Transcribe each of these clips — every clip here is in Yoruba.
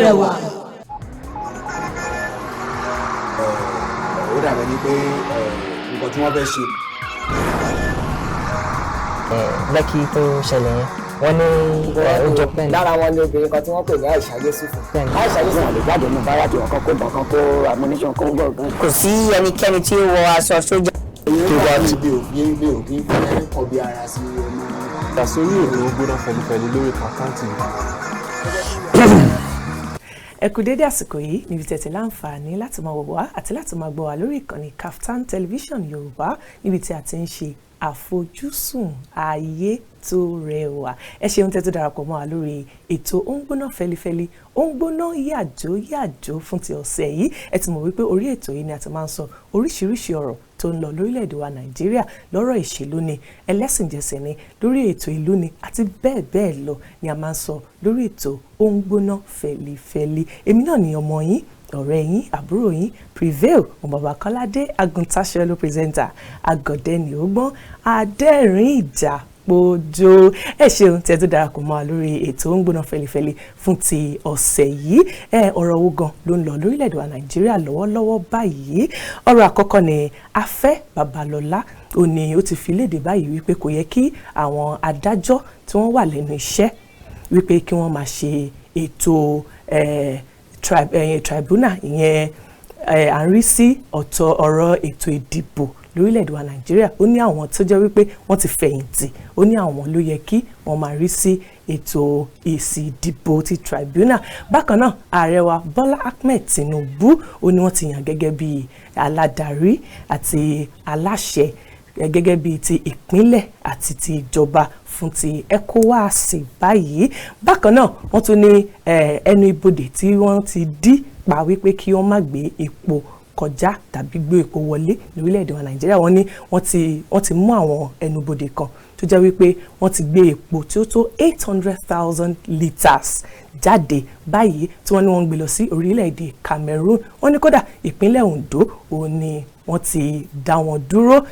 rẹwà. Ó dàbẹ̀ ni pé nǹkan tí wọ́n fẹ́ ṣe. Lẹ́kì tó ṣẹlẹ̀ yẹn wọ́n ní ọjọ́ pẹ́ẹ́n. lára wọn ni obìnrin kan tí wọ́n pè ní Àìṣà Yẹ́sùfù. Àìṣà Yẹ́sùfù wọn lè jáde ní báràkì ọ̀kan kó bọ̀ kan kó ammunition kó gbọ̀ gan. Kò sí ẹnikẹ́ni tí ó wọ aṣọ sójà. mi ò kí fẹ́ kọbi ara sí ọmọ. Ìdásórí ètò Ó Gbóná Fẹlifẹli lórí àkáǹtì. Ẹ kú dédé àsìkò yìí níbi tẹ̀tẹ̀ láǹfààní láti máa wò wá àti láti máa gbọ́ wá lórí ìkànnì Kaftan Television Yorùbá níbi tí a ti ń ṣe àfojúsùn ayé tó rẹwà. Ẹ ṣeun tẹ́ tó darapọ̀ mọ́ wa lórí ètò Ó ń Gbóná Fẹlifẹli, Ó ń Gbóná yàjó fún ti ọ̀sẹ̀ yìí. Ẹ ti mọ̀ wípé orí ètò yìí ni a ti máa ń sọ oríṣiríṣi ọ̀rọ̀ tó ń lọ lórílẹ̀‐èdè wa Nàìjíríà, lọ́rọ̀ ìṣèlú ni, ẹlẹ́sìnjẹsìn ni, lórí ètò ìlú ni àti bẹ́ẹ̀ bẹ́ẹ̀ lọ ni a máa ń sọ lórí ètò Ó ń Gbóná Fẹlifẹli. Èmi náà ni ọmọ yín, ọ̀rẹ́ yín, àbúrò yín, Prevail Ọmọbàkọ́ládé Aguntaṣẹ́lú pírẹsẹ́ńtà, Àgọ̀dẹ́ni Ògbọ́n, adẹ́rìn ìjà Pojo. Ẹ ṣeun tí ẹ tó darapọ̀ mọ́ wa lórí ètò Ó ń Gbóná Fẹlifẹli fún ti ọ̀sẹ̀ yìí. Ọ̀rọ̀ wo gan ló ń lọ lórílẹ̀‐èdè wa Nàìjíríà lọ́wọ́lọ́wọ́ báyìí? Ọ̀rọ̀ àkọ́kọ́ ni Afẹ́ Babalọ́lá ó ti fi léde báyìí wípé kò yẹ kí àwọn adájọ́ tí wọ́n wà lẹ́nu iṣẹ́ wípé kí wọ́n máa ṣe ètò tribunal, ìyẹn à ń rí sí ọ̀rọ̀ ètò ìdìbò lórílẹ̀‐èdè wa Nàìjíríà. Ó ní àwọn tó jẹ́ wípé wọ́n ti fẹ̀yìntì, ó ní àwọn ló yẹ kí wọ́n máa rí sí ètò èsì ìdìbò ti tribunal. Bákan náà ààrẹ wa Bọ́lá Ahmed Tinubu ó ní wọ́n ti yàn gẹ́gẹ́ bí aládarí àti aláṣẹ gẹ́gẹ́ bí ti ìpínlẹ̀ àti ti ìjọba fún ti ECOWAS báyìí. Bákan náà wọ́n tún ní ẹnu ibodè tí wọ́n ti dí pa wípé kí wọ́n má gbé epo kọjá tàbí gbé epo wọlé lórílẹ̀‐èdè wa Nàìjíríà. Wọ́n ní wọ́n ti mú àwọn ẹnubodè kan tó jẹ́ wípé wọ́n ti gbé epo tí ó tó 800,000 litres jáde báyìí tí wọ́n ní wọ́n ń gbé lọ sí orílẹ̀‐èdè Cameroon. Wọ́n ní kódà ìpínlẹ̀ Ondo òun ni wọ́n ti dá wọn dúró.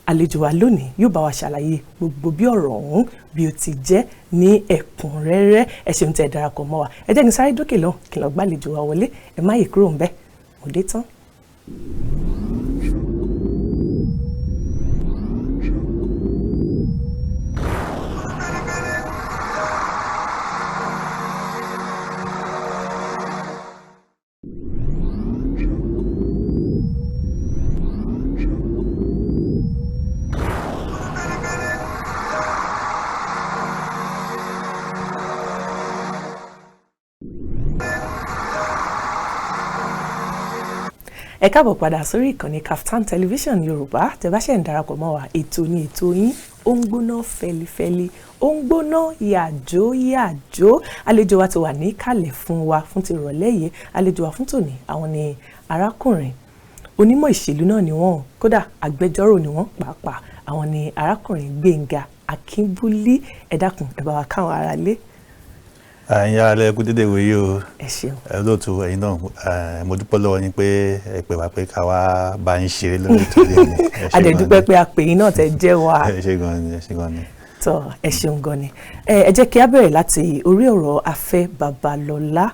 Àlejò wa lónìí yóò bá wa ṣàlàyé gbogbo bí ọ̀rọ̀ ọ̀hún bí ó ti jẹ́ ní ẹ̀kúnrẹ́rẹ́. Ẹ ṣeun tẹ́ darapọ̀ mọ́ wa. Ẹ jẹ́ kí n sáré dókè lọ kí n lọ gbàlejò wa wọlé. Ẹ má yí kúrò ńbẹ̀, mo dé tán. Ẹ káàbọ̀ padà sórí ìkànnì Kaftan Television Yorùbá. Tẹ́ bá ṣe ń darapọ̀ mọ́ wa, ètò ni ètò yín Ó ń Gbóná Fẹlifẹli, Ó ń Gbóná yàjó. Àlejò wa ti wà ní kàlẹ̀ fún wa fún ti rọ̀lẹ́ yìí. Àlejò wa fún tòní àwọn ni arákùnrin onímọ̀ ìṣèlú náà ni wọ́n, kódà agbẹjọ́rò ni wọ́n pàápàá. Àwọn ni arákùnrin Gbénga Akínbúlí. Ẹ dákun ẹ bá wa káwọn ará lé. Ẹ̀yin ará lẹ kú dédé wòye o. Ẹ ṣeun. Lóòótọ́ ẹ̀yin náà mo dúpẹ́ lọ́wọ́ yín pé ẹ pè wá pé ká wá bá yín ṣeré lórí ètò yẹn. A dẹ̀ dúpẹ́ pé a pè yín náà tẹ́ jẹ́ wa. Ẹ ṣé gan ni. Tọ́ ẹ ṣeun gan ni. Ẹ jẹ́ kí a bẹ̀rẹ̀ láti orí ọ̀rọ̀ Afẹ́ Babalọ́lá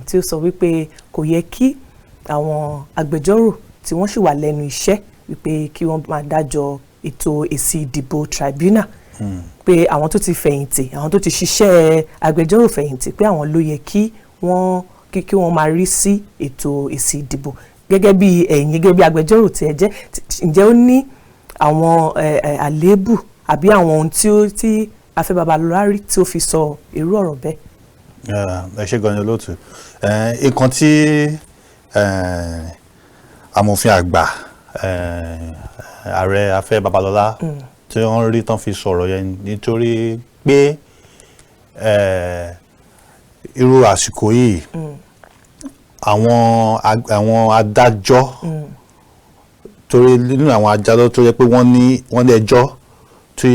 tí ó sọ wípé kò yẹ kí àwọn agbẹjọ́rò tí wọ́n sì wà lẹ́nu iṣẹ́ wípé kí wọ́n máa dájọ́ ètò èsì ìdìbò tribunal. Pé àwọn tó ti fẹ̀yìntì, àwọn tó ti ṣiṣẹ́ agbẹjọ́rò fẹ̀yìntì, pé àwọn ló yẹ kí wọ́n máa rí sí ètò èsì ìdìbò. Gẹ́gẹ́ bí ẹ̀yin gẹ́gẹ́ bí agbẹjọ́rò tí ẹ jẹ́, ǹjẹ́ ó ní àwọn àléébù àbí àwọn ohun tí Afẹ́ Babalọ́lá rí tí ó fi sọ irú ọ̀rọ̀ bẹ́ẹ̀? Ẹ ṣé gan ni olóòtú. Nǹkan tí amòfin àgbà ààrẹ Afẹ́ Babalọ́lá tí wọ́n rí tán fi sọ̀rọ̀ yẹn nítorí pé irú àsìkò yìí àwọn adájọ́ torí nínú àwọn adájọ́ tó yẹ pé wọ́n ní ẹjọ́ tí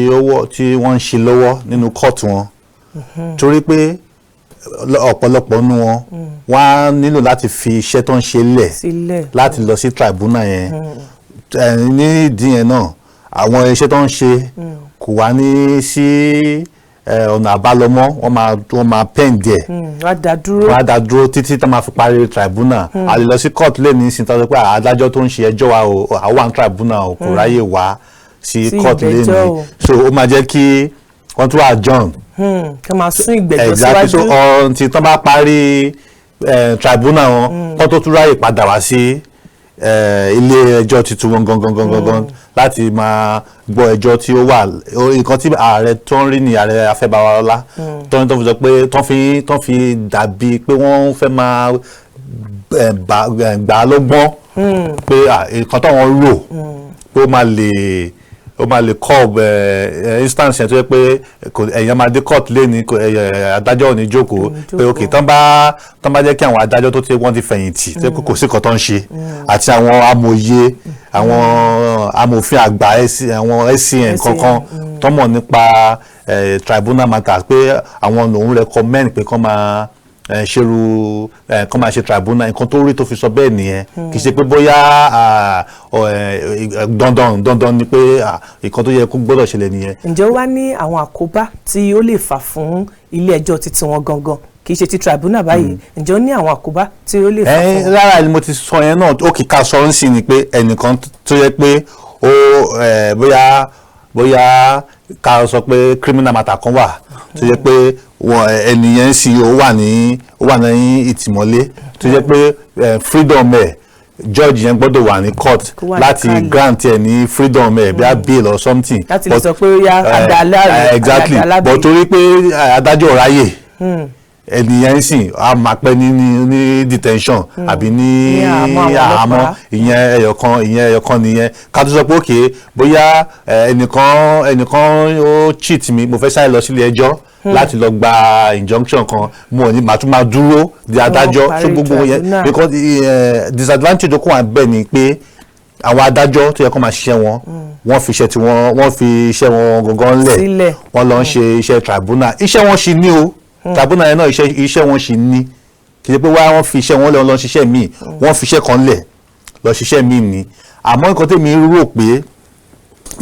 wọ́n ń ṣe lọ́wọ́ nínú kóòtù wọn torí pé ọ̀pọ̀lọpọ̀ nínú wọn wọ́n á nílò láti fi iṣẹ́ tó ń ṣe lẹ̀ láti lọ sí tribunal yẹn ní ìdí yẹn náà àwọn iṣẹ́ tó ń ṣe kò wá ní sí ọ̀nà àbálọmọ́ wọ́n máa pẹ́ǹdì ẹ̀ wọ́n á dá dúró títí tó máa fi parí tribunal a lè lọ sí court lẹ́ni ní ìsìntàn pé adájọ́ tó ń ṣe ẹjọ́ wa àwọn tribunal kò ráyè wá sí court lẹ́ni so ó máa jẹ́ kí wọ́n tún adjourn kí wọ́n máa sún ìgbẹ́jọ́ síwájú so ọ̀ǹtí tó bá parí tribunal wọn kó tó tún ráyè padà wá sí ilé ẹjọ́ tuntun wọn gangan láti máa gbọ́ ẹjọ́ tí ó wà nǹkan tí ààrẹ tó ń rí ní ààrẹ Afẹ́báwálá tó ń fi sọ pé tó fi dàbí pé wọ́n fẹ́ máa gbà á lọ́gbọ́n pé nǹkan tó wọ́n rò pé ó máa lè curb instance yẹn tó yẹ pé èèyàn máa dé court lẹ́ni adájọ́ ò ní jókòó pé ok tán bá jẹ́ kí àwọn adájọ́ tó wọ́n ti fẹ̀yìntì tó kò sí nǹkan tó ń ṣe àti àwọn amòye àwọn amòfin àgbà àwọn SCN kankan tó mọ̀ nípa tribunal matters pé àwọn lòun recommend pé kán máa kán máa ṣe tribunal nǹkan tó rí tó fi sọ bẹ́ẹ̀ nìyẹn kì í ṣe pé bóyá dandan ni pé nǹkan tó yẹ kó gbọ́dọ̀ ṣẹlẹ̀ nìyẹn. ǹjẹ́ ó wá ní àwọn àkóbá tí ó lè fà fún ilé ẹjọ́ títí wọn gangan kì í ṣe ti tribunal báyìí ǹjẹ́ ó ní àwọn àkóbá tí ó lè fà fún. rárá ni mo ti sọ yẹn náà ó kì í ká sọ ń sìn ni pé ẹnìkan tó yẹ pé ó bóyá ká sọ pé criminal matter kan wà tó yẹ pé ẹnìyẹn sì ó wà ní ìtìmọ́lé tó yẹ pé freedom ẹ̀ judge yẹn gbọ́dọ̀ wà ní court láti grant ẹ̀ ní freedom ẹ̀ bí a bail or something. láti lè sọ pé ó yá adáláre exactly but torí pé adájọ́ ráyè ẹnìyẹn sì á máa pẹ́ ní detention àbí ní àhámọ́ ìyẹn ẹyọkan nìyẹn ká tó sọ pé òkè bóyá ẹnìkan ó cheat mi mo fẹ́ sáré lọ sílé ẹjọ́ láti lọ gba injunction kan mo ò ní màá tún máa dúró di adájọ́ tó gbogbo yẹn because disadvantage tó kún wà bẹ́ẹ̀ ni pé àwọn adájọ́ tó yẹ kó máa ṣiṣẹ́ wọn wọ́n fi iṣẹ́ wọn gangan lẹ̀ wọ́n lọ ń ṣe iṣẹ́ tribunal iṣẹ́ wọn ṣì ní o tribunal yẹn náà iṣẹ́ wọn ṣì ní kì í ṣe pé wọ́n fi iṣẹ́ wọn lẹ̀ wọ́n lọ ṣiṣẹ́ míì wọ́n fi iṣẹ́ kan lẹ̀ lọ ṣiṣẹ́ míì ni àmọ́ nǹkan tèmi rò pé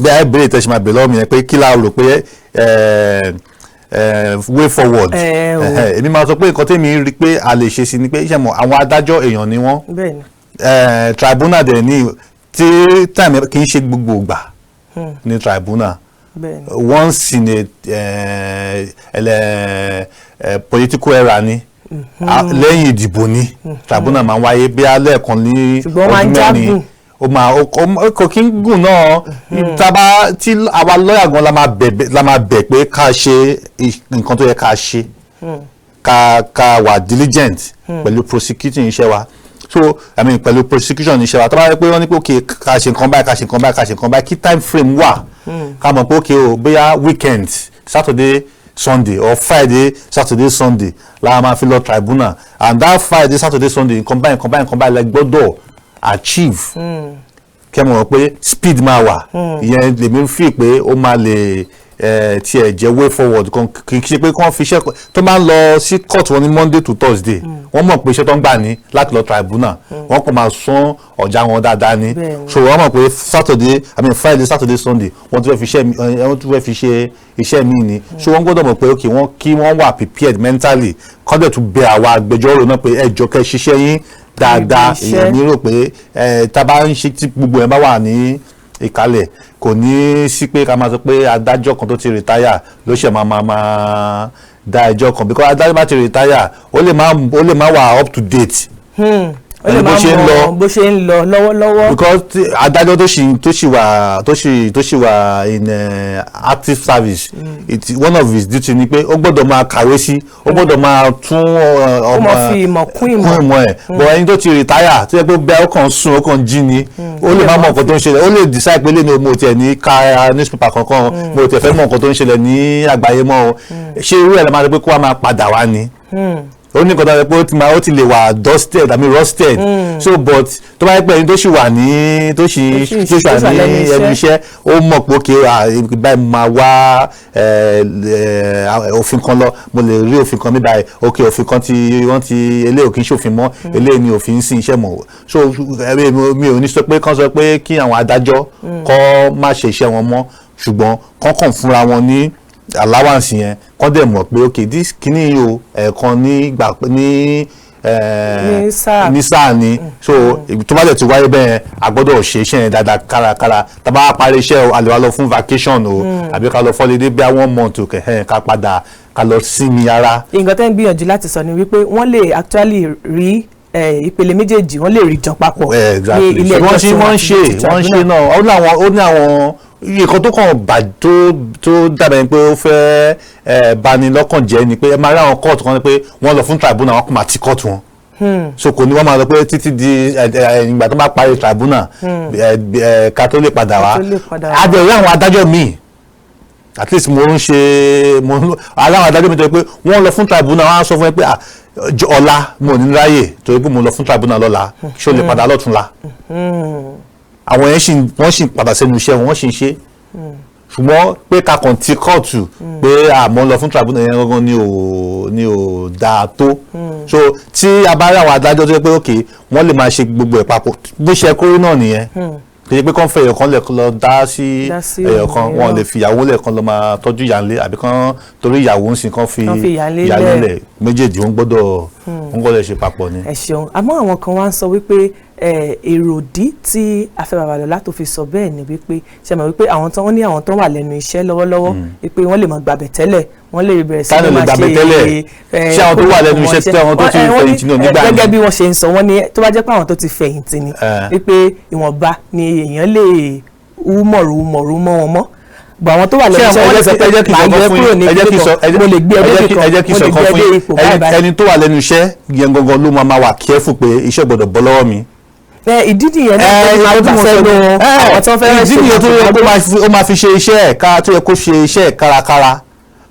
bí a bèrè tẹ̀sí máa bèrè lọ́wọ́ mi yẹn pé kí la rò pé way forward èmi máa sọ pé nǹkan tèmi rí pé a lè ṣe sí ni pé iṣẹ́ mọ̀ àwọn adájọ́ èèyàn ni wọ́n tribunal dẹ̀ ní tí time kì í ṣe gbogbo ìgbà ní tribunal once in a political era ni lẹ́yìn ìdìbò ni tribunal máa ń wáyé bí alẹ́ kan ní ọdún mẹ́rin kò kí ń gùn náà tí àwa lọ́yà gan la máa bẹ̀ pé ká ṣe nǹkan tó yẹ ká ṣe ká wà diligent pẹ̀lú prosecuting iṣẹ́ wa so pẹ̀lú prosecution iṣẹ́ wa tó bá yẹ pé wọ́n ní pé ok ká ṣe nǹkan báyìí kí time frame wà ká mọ̀ pé ok o bóyá weekend Saturday Sunday or Friday Saturday Sunday la máa fi lọ tribunal and that Friday Saturday Sunday nǹkan báyìí lẹ gbọ́dọ̀ achieve kẹ́ mọ̀ pé speed máa wà ìyẹn lèmi fi pé ó máa lè tiẹ̀ jẹ́ way forward kì í ṣe pé kán fi iṣẹ́ tó máa ń lọ sí court wọn ní Monday to Thursday wọ́n mọ̀ pé iṣẹ́ tó ń gbà ní láti lọ tribunal wọ́n kàn máa sún ọjà wọn dáadáa ní so wọ́n mọ̀ pé Friday Saturday Sunday wọ́n tún fẹ́ fi ṣe iṣẹ́ míì ni so wọ́n gbọ́dọ̀ mọ̀ pé ok kí wọ́n wà prepared mentally kán dẹ̀ tún bẹ àwa agbẹjọ́rò náà pé ẹ jọ̀ọ́ kẹ́ ṣiṣẹ́ yín dáadáa èèyàn ní rò pé tá a bá ń ṣe tí gbogbo ẹ̀ bá wà ní ìkàlẹ̀ kò ní sí pé ká máa sọ pé adájọ́ kan tó ti rìtáyà ló ṣe máa dá ẹjọ́ kan because adájọ́ bá ti rìtáyà ó lè má wà up to date ó lè máa mọ bó ṣe ń lọ lọ́wọ́lọ́wọ́. because adájọ́ tó ṣì wà in active service one of his duty ni pé ó gbọ́dọ̀ máa kàwé sí ó gbọ́dọ̀ máa tún ọmọ fi ìmọ̀ kún ìmọ̀ ẹ̀ but ẹni tó ti retire tó yẹ pé bẹ́ẹ̀ ó kàn sùn ó kàn jí ni ó lè má mọ nǹkan tó ń ṣẹlẹ̀ ó lè decide pé lẹ́nu mo tiẹ̀ ní ka newspaper kankan mo tiẹ̀ fẹ́ mọ nǹkan tó ń ṣẹlẹ̀ ní àgbáyé mọ́ o ṣé irú ẹ̀ lè máa rí pé kó wá máa padà wá ni ó ní nǹkan tó yẹ pé ó ti lè wà rusted so but tó bá yẹ pé ẹni tó ṣì wà ní tó ṣì wà ní ẹnu iṣẹ́ ó mọ̀ pé òkè báyìí máa wá òfin kan lọ mo lè rí òfin kan níbàyìí òkè òfin kan tí wọ́n ti eléyìí kì í ṣòfin mọ́ eléyìí ni òfin sí iṣẹ́ mọ́ so mi ò ní sọ pé kán sọ pé kí àwọn adájọ́ kọ́ má ṣe iṣẹ́ wọn mọ́ ṣùgbọ́n kán kàn fúnra wọn ní allowance yẹn kọ́ dẹ̀ mọ̀ pé ok this kìíní yìí o ẹ̀ẹ̀kan ní sáà ni so tó bá dẹ̀ ti wáyé bẹ́ẹ̀ a gbọ́dọ̀ ṣe iṣẹ́ yẹn dáadáa kárakára tá a bá parí iṣẹ́ o a lè wá lọ fún vacation o àbí ká lọ fọ́lídé bí i 1 month o ká padà ká lọ sinmi ara. nǹkan tẹ́ ń gbìyànjú láti sọ ni wípé wọ́n lè actually rí ìpele méjèèjì wọ́n lè rí jọ papọ̀ ní ilé ẹjọ́ tí wọ́n ṣe náà ó ní àwọn nǹkan tó kàn bà tó dàbẹ̀ ni pé ó fẹ́ bani lọ́kàn jẹ́ ni pé ẹ máa rí àwọn court kan ni pé wọ́n lọ fún tribunal wọn kò máa ti court wọn so kò ní wọ́n máa lọ pé títí di ìgbà tó bá parí tribunal ká tó lè padà wá adẹ̀rí àwọn adájọ́ míì at least aláwọn adájọ́ mi tó yẹ pé wọ́n lọ fún tribunal wọ́n á sọ fún ẹ pé ọ̀la mo ò ní ráyè torí pé mo lọ fún tribunal lọ́la ṣé o lè padà lọ́túnla àwọn yẹn wọ́n sì padà sẹ́nu iṣẹ́ wọ́n sì ń ṣe ṣùgbọ́n pé ká kàn ti kóòtù pé àmọ́ lọ fún tribunal yẹn gangan ni ò dáa tó so tí a bá rí àwọn adájọ́ tó yẹ pé ok wọ́n lè máa ṣe gbogbo ẹ̀ papọ̀ bó ṣe kóró náà nìyẹn kì í pé kàn fẹ́ ẹ̀yọ̀ kan lè lọ dá sí ẹ̀yọ̀ kan wọn lè fi ìyàwó lẹ̀ kan lọ máa tọ́jú ìyànlé àbí kan torí ìyàwó ń sìn kan fi ìyàlé lẹ̀ méjèèjì ó ń gbọ́dọ̀ ṣe papọ̀ ni. ẹ ṣeun àmọ́ àwọn kan wá ń sọ wípé èròdí tí Afẹ́ Babalọ́lá tó fi sọ bẹ́ẹ̀ ni wípé ṣe mọ̀ wípé àwọn tán wọ́n ní àwọn tán wà lẹ́nu iṣẹ́ lọ́wọ́lọ́wọ́ wípé wọ́n lè máa gbàbẹ̀ tẹ́lẹ̀ wọ́n lè bẹ̀rẹ̀ sí ní máa ṣe àwọn tó wà lẹ́nu iṣẹ́ tí àwọn tó ti fẹ̀yìntì náà nígbà gẹ́gẹ́ bí wọ́n ṣe ń sọ wọ́n ní tó bá jẹ́ pé àwọn tó ti fẹ̀yìntì ni wípé ìwọ̀nba ni èèyàn lè wúmọ̀rú mọ́ wọn mọ́ gbọ́ àwọn tó wà lẹ́nu iṣẹ́ wọ́n lè sọ pé máa yẹ kúrò ní kíkọ́ mo lè gbé ẹdẹ kíkọ́ mo lè gbé ẹdẹ ipò báyìí. ẹni tó wà lẹ́nu iṣẹ́ yẹn gangan ló máa wà careful pé iṣẹ́ gbọ́dọ̀ bọ́ lọ́wọ́ mi. ìdí nìyẹn náà tó máa fẹ́ lo àwọn tó fẹ́ ìdí nìyẹn tó yẹ kó máa fi ṣe iṣẹ́ ẹ̀ ká tó yẹ kó ṣe iṣẹ́ ẹ̀ kárakára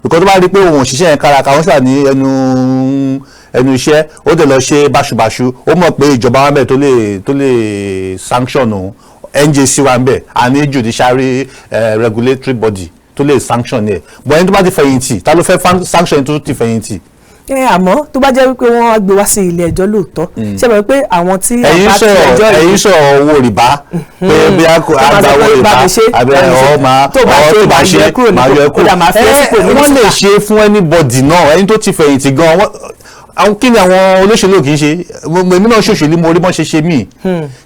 because tó bá rí pé òun òṣìṣẹ́ yẹn kárakára wọ́n ṣà ní ẹnu iṣẹ́ ó dẹ̀ lọ ṣe báṣubàṣu ó mọ̀ pé ìjọba wa bẹ̀ tó lè sanction òun NJC wa ń bẹ̀ àní judiciary regulatory body tó lè sanction ẹ̀ but ẹni tó bá ti fẹ̀yìntì ta ló fẹ́ sanction ẹni tó ti fẹ̀yìntì. àmọ́ tó bá jẹ́ wípé wọ́n á gbé wá sí ilé ẹjọ́ lóòótọ́ ṣe mọ̀ pé àwọn tí àbá ti ẹjọ́ yìí ẹ̀yin sọ̀rọ̀ owó rìbá pé bí a gba owó rìbá àbẹ̀ ọ̀ máa ṣe máa yọ kúrò wọ́n lè ṣe fún anybody náà ẹni tó ti fẹ̀yìntì gan àwọn kí ni àwọn olóṣèlú kì í ṣe èmi náà ṣòṣèlú mo rí mọ́ ṣe mí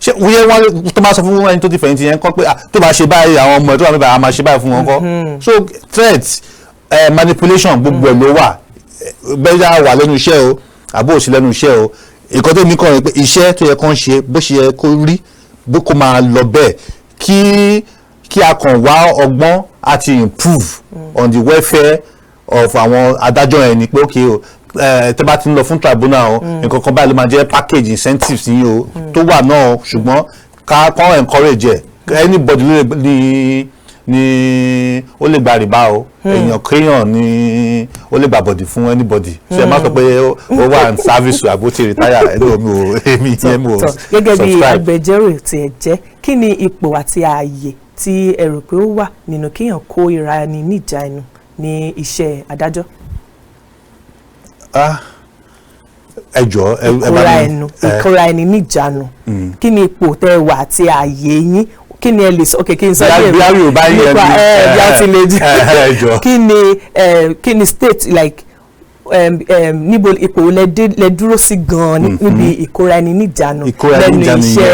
ṣé wúyẹ́ wọn tó bá sọ fún ẹni tó ti fẹ̀yìntì yẹn kọ́ pé tó bá ṣe báyìí àwọn ọmọ ẹ̀ tó wà níbẹ̀ àwọn máa ṣe báyìí fún wọn kọ́ so threat manipulation gbogbo ẹ̀ ló wà bẹ́ẹ̀ wà lẹ́nu iṣẹ́ o àbó òsì lẹ́nu iṣẹ́ o ìkan tó ní kàn rí pé iṣẹ́ tó yẹ kán ṣe bó ṣe yẹ kó rí bó kó máa lọ bẹ́ẹ̀ kí a kàn wá ọgbọ́n àti improve on the welfare of àwọn adájọ́ yẹn ni pé ok o tẹ́ bá ti ń lọ fún tribunal o nǹkan kan báyìí ló máa jẹ́ package incentives yín o tó wà náà ṣùgbọ́n ká kàn encourage ẹ̀ anybody ni ó lè gba rìbá o èèyàn kéèyàn ni ó lè gba bọ̀dì fún anybody ṣe má sọ pé ó wà ní service àbó ti retire èmi yẹn mo subscribe. gẹ́gẹ́ bí agbẹjọ́rò tí ẹ jẹ́ kí ni ipò àti ààyè tí ẹ rò pé ó wà nínú kéèyàn kó ìra ẹni níjàánu ní iṣẹ́ adájọ́. ẹ jọ̀ọ́ ìkóra ẹni níjàánu kí ni ipò tẹ́ wà àti ààyè yín kí ni ẹ lè sọ kí n sọ yẹn bí a bá yẹn nípa bí a ti lè di kí ni state like níbo ipò lẹ dúró sí gan-an níbi ìkóra ẹni níjàánu lẹ́nu iṣẹ́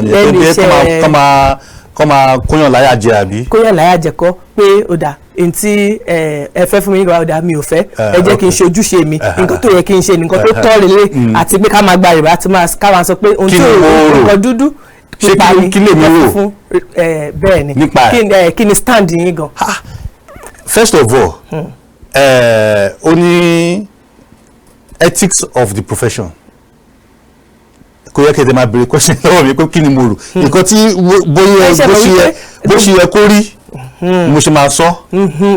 lẹ́nu iṣẹ́ kọ́ máa kóyàn láyà jẹ àbí. kóyàn láyà jẹ kọ́ pé ó dà ntí ẹ fẹ́ fún mi nígbà ó dà mi ò fẹ́ ẹ jẹ́ kí n ṣe ojúṣe mi nǹkan tó yẹ kí n ṣe nǹkan tó tọ́ relé àti pé ká máa gba rìbá àti ká máa sọ pé ohun tó nǹkan dúdú ṣé kí lè mi rò bẹ́ẹ̀ ni kí ni stand yín gan. first of all ó ní ethics of the profession kò yẹ kí ẹ máa béèrè question lọ́wọ́ mi pé kí ni mo rò nǹkan tí bó ṣe yẹ kó rí mo ṣe máa sọ.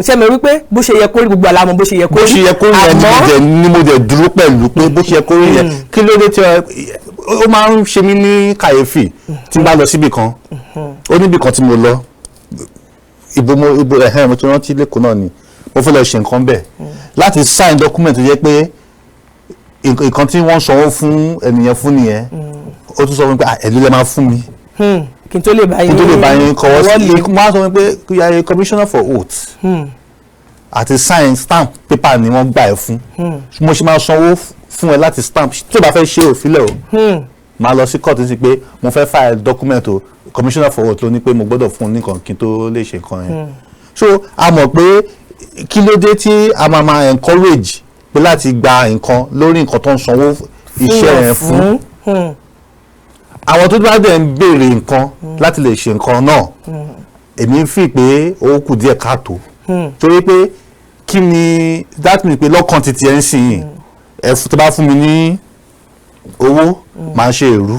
ṣé mi wípé bó ṣe yẹ kó rí gbogbo àlámọ̀ bó ṣe yẹ kó rí àmọ́ ni mo dẹ̀ dúró pẹ̀lú pé bó ṣe yẹ kó rí yẹn kí ló dé tí ó máa ń ṣe mí ní kàyéfì tí n bá lọ síbì kan ó níbì kan tí mo lọ ibo mo ti rántí lẹ́kọ̀ọ́ náà ni mo fẹ́ lọ ṣe nǹkan bẹ́ẹ̀ láti sign document tó jẹ́ pé nǹkan tí wọ́n sanwó fún ẹnìyẹn fún nìyẹn ó tún sọ fún mi pé ẹ̀lú lè máa fún mi kí n tó lè bá yín kọ́wọ́ sí mo á sọ fún mi pé you are a commissioner for oath àti sign stamp paper ni wọ́n gbà ẹ́ fún mo ṣe máa sanwó fún ẹ láti stamp tí o bá fẹ́ ṣe òfilẹ̀ o máa lọ sí court sí pé mo fẹ́ file document o commissioner for work ló ní pé mo gbọ́dọ̀ fún un nìkan kí n tó lè ṣe nǹkan yẹn so a mọ̀ pé kí ló dé tí a máa encourage pé láti gba nǹkan lórí nǹkan tó ń sanwó iṣẹ́ yẹn fún àwọn tó bá dẹ̀ ń béèrè nǹkan láti lè ṣe nǹkan náà èmi fi pé ó kù díẹ̀ káàtó torí pé kí ni that means pé lọ́kàn títí ẹ̀ ń sìn yìí ẹ̀ tó bá fún mi ní owó máa ṣe èrú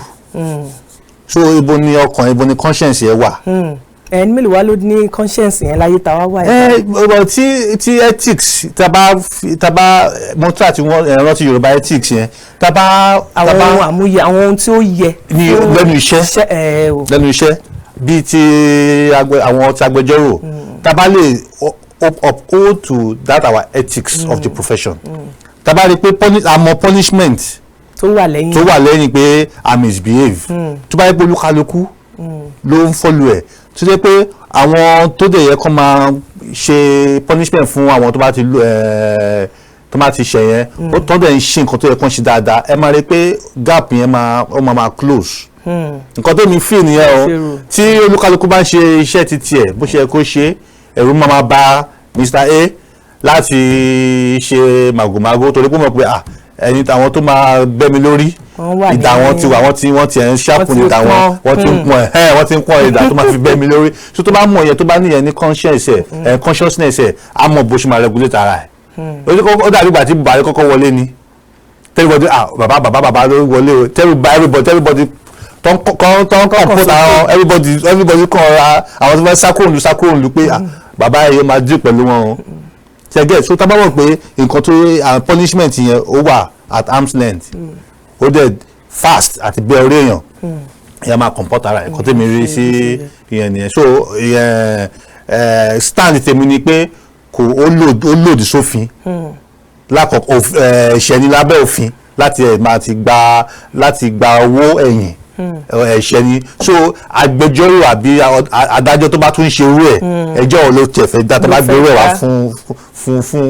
so ibo ni ọkàn ibo ni conscience yẹn wà. ẹni mélòó wá ló ní conscience yẹn láyé tá a wá wà yẹn. tí ethics taba mọ́tò àti rántí Yorùbá ethics yẹn taba. àwọn ohun àmúyẹ àwọn ohun tí ó yẹ. ní lẹ́nu iṣẹ́ bíi ti àwọn ti agbẹjọ́rò taba lè uphold to that our ethics of the profession taba rí pé àmọ́ punishment tó wà lẹ́yìn pé I misbehave tó bá yẹ pé olúkálukú ló ń follow ẹ̀ tó jẹ́ pé àwọn tó dẹ̀ yẹ kó máa ṣe punishment fún àwọn tó bá ti ṣẹ̀ yẹn ó tó dẹ̀ ń ṣe nǹkan tó yẹ kó ń ṣe dáadáa ẹ máa rí pé gap yẹn máa close nǹkan tó mi feel nìyẹn o tí olúkálukú bá ń ṣe iṣẹ́ títí ẹ̀ bó ṣe yẹ kó ṣe ẹ̀rù máa bá Mr. A láti ṣe màgòmágó torí pé mọ̀ pé ẹni àwọn tó máa bẹ́ mi lórí ìdá wọn ti wà wọ́n ti ẹ̀ ń ṣàkùn ìdá wọn wọ́n ti ń pọ́n ìdá tó máa fi bẹ́ mi lórí so tó bá mọ̀ yẹn tó bá níyẹn ní consciousness ẹ̀ á mọ̀ bó ṣe máa regulate ara ẹ̀ ó dàbí ìgbà tí Buhari kọ́kọ́ wọlé ni everybody bàbá ló wọlé o everybody tó ń kọ́ put àwọn everybody kọ́ ra àwọn tó fẹ́ sákòòlù pé bàbá yẹn máa dì pẹ̀lú wọn o ṣẹ́gẹ́ so tá bá mọ̀ pé nǹkan tó punishment yẹn ó wà at arm's length ó dẹ̀ fast àti bẹ́ẹ̀ orí èèyàn ìyẹn máa comport ara ẹ̀ kó tèmi rí sí ìyẹn nìyẹn so stand tèmi ni pé ó lòdì sófin lákọ̀ọ́kọ́ ẹ̀ṣẹ̀ ní lábẹ́ òfin láti gba owó ẹ̀yìn ẹ̀ṣẹ̀ ni so agbẹjọ́rò àbí adájọ́ tó bá tún ṣe irú ẹ̀ ẹjọ́ ò ló tiẹ̀ fẹ́ dá tó bá gbé rẹ̀ wá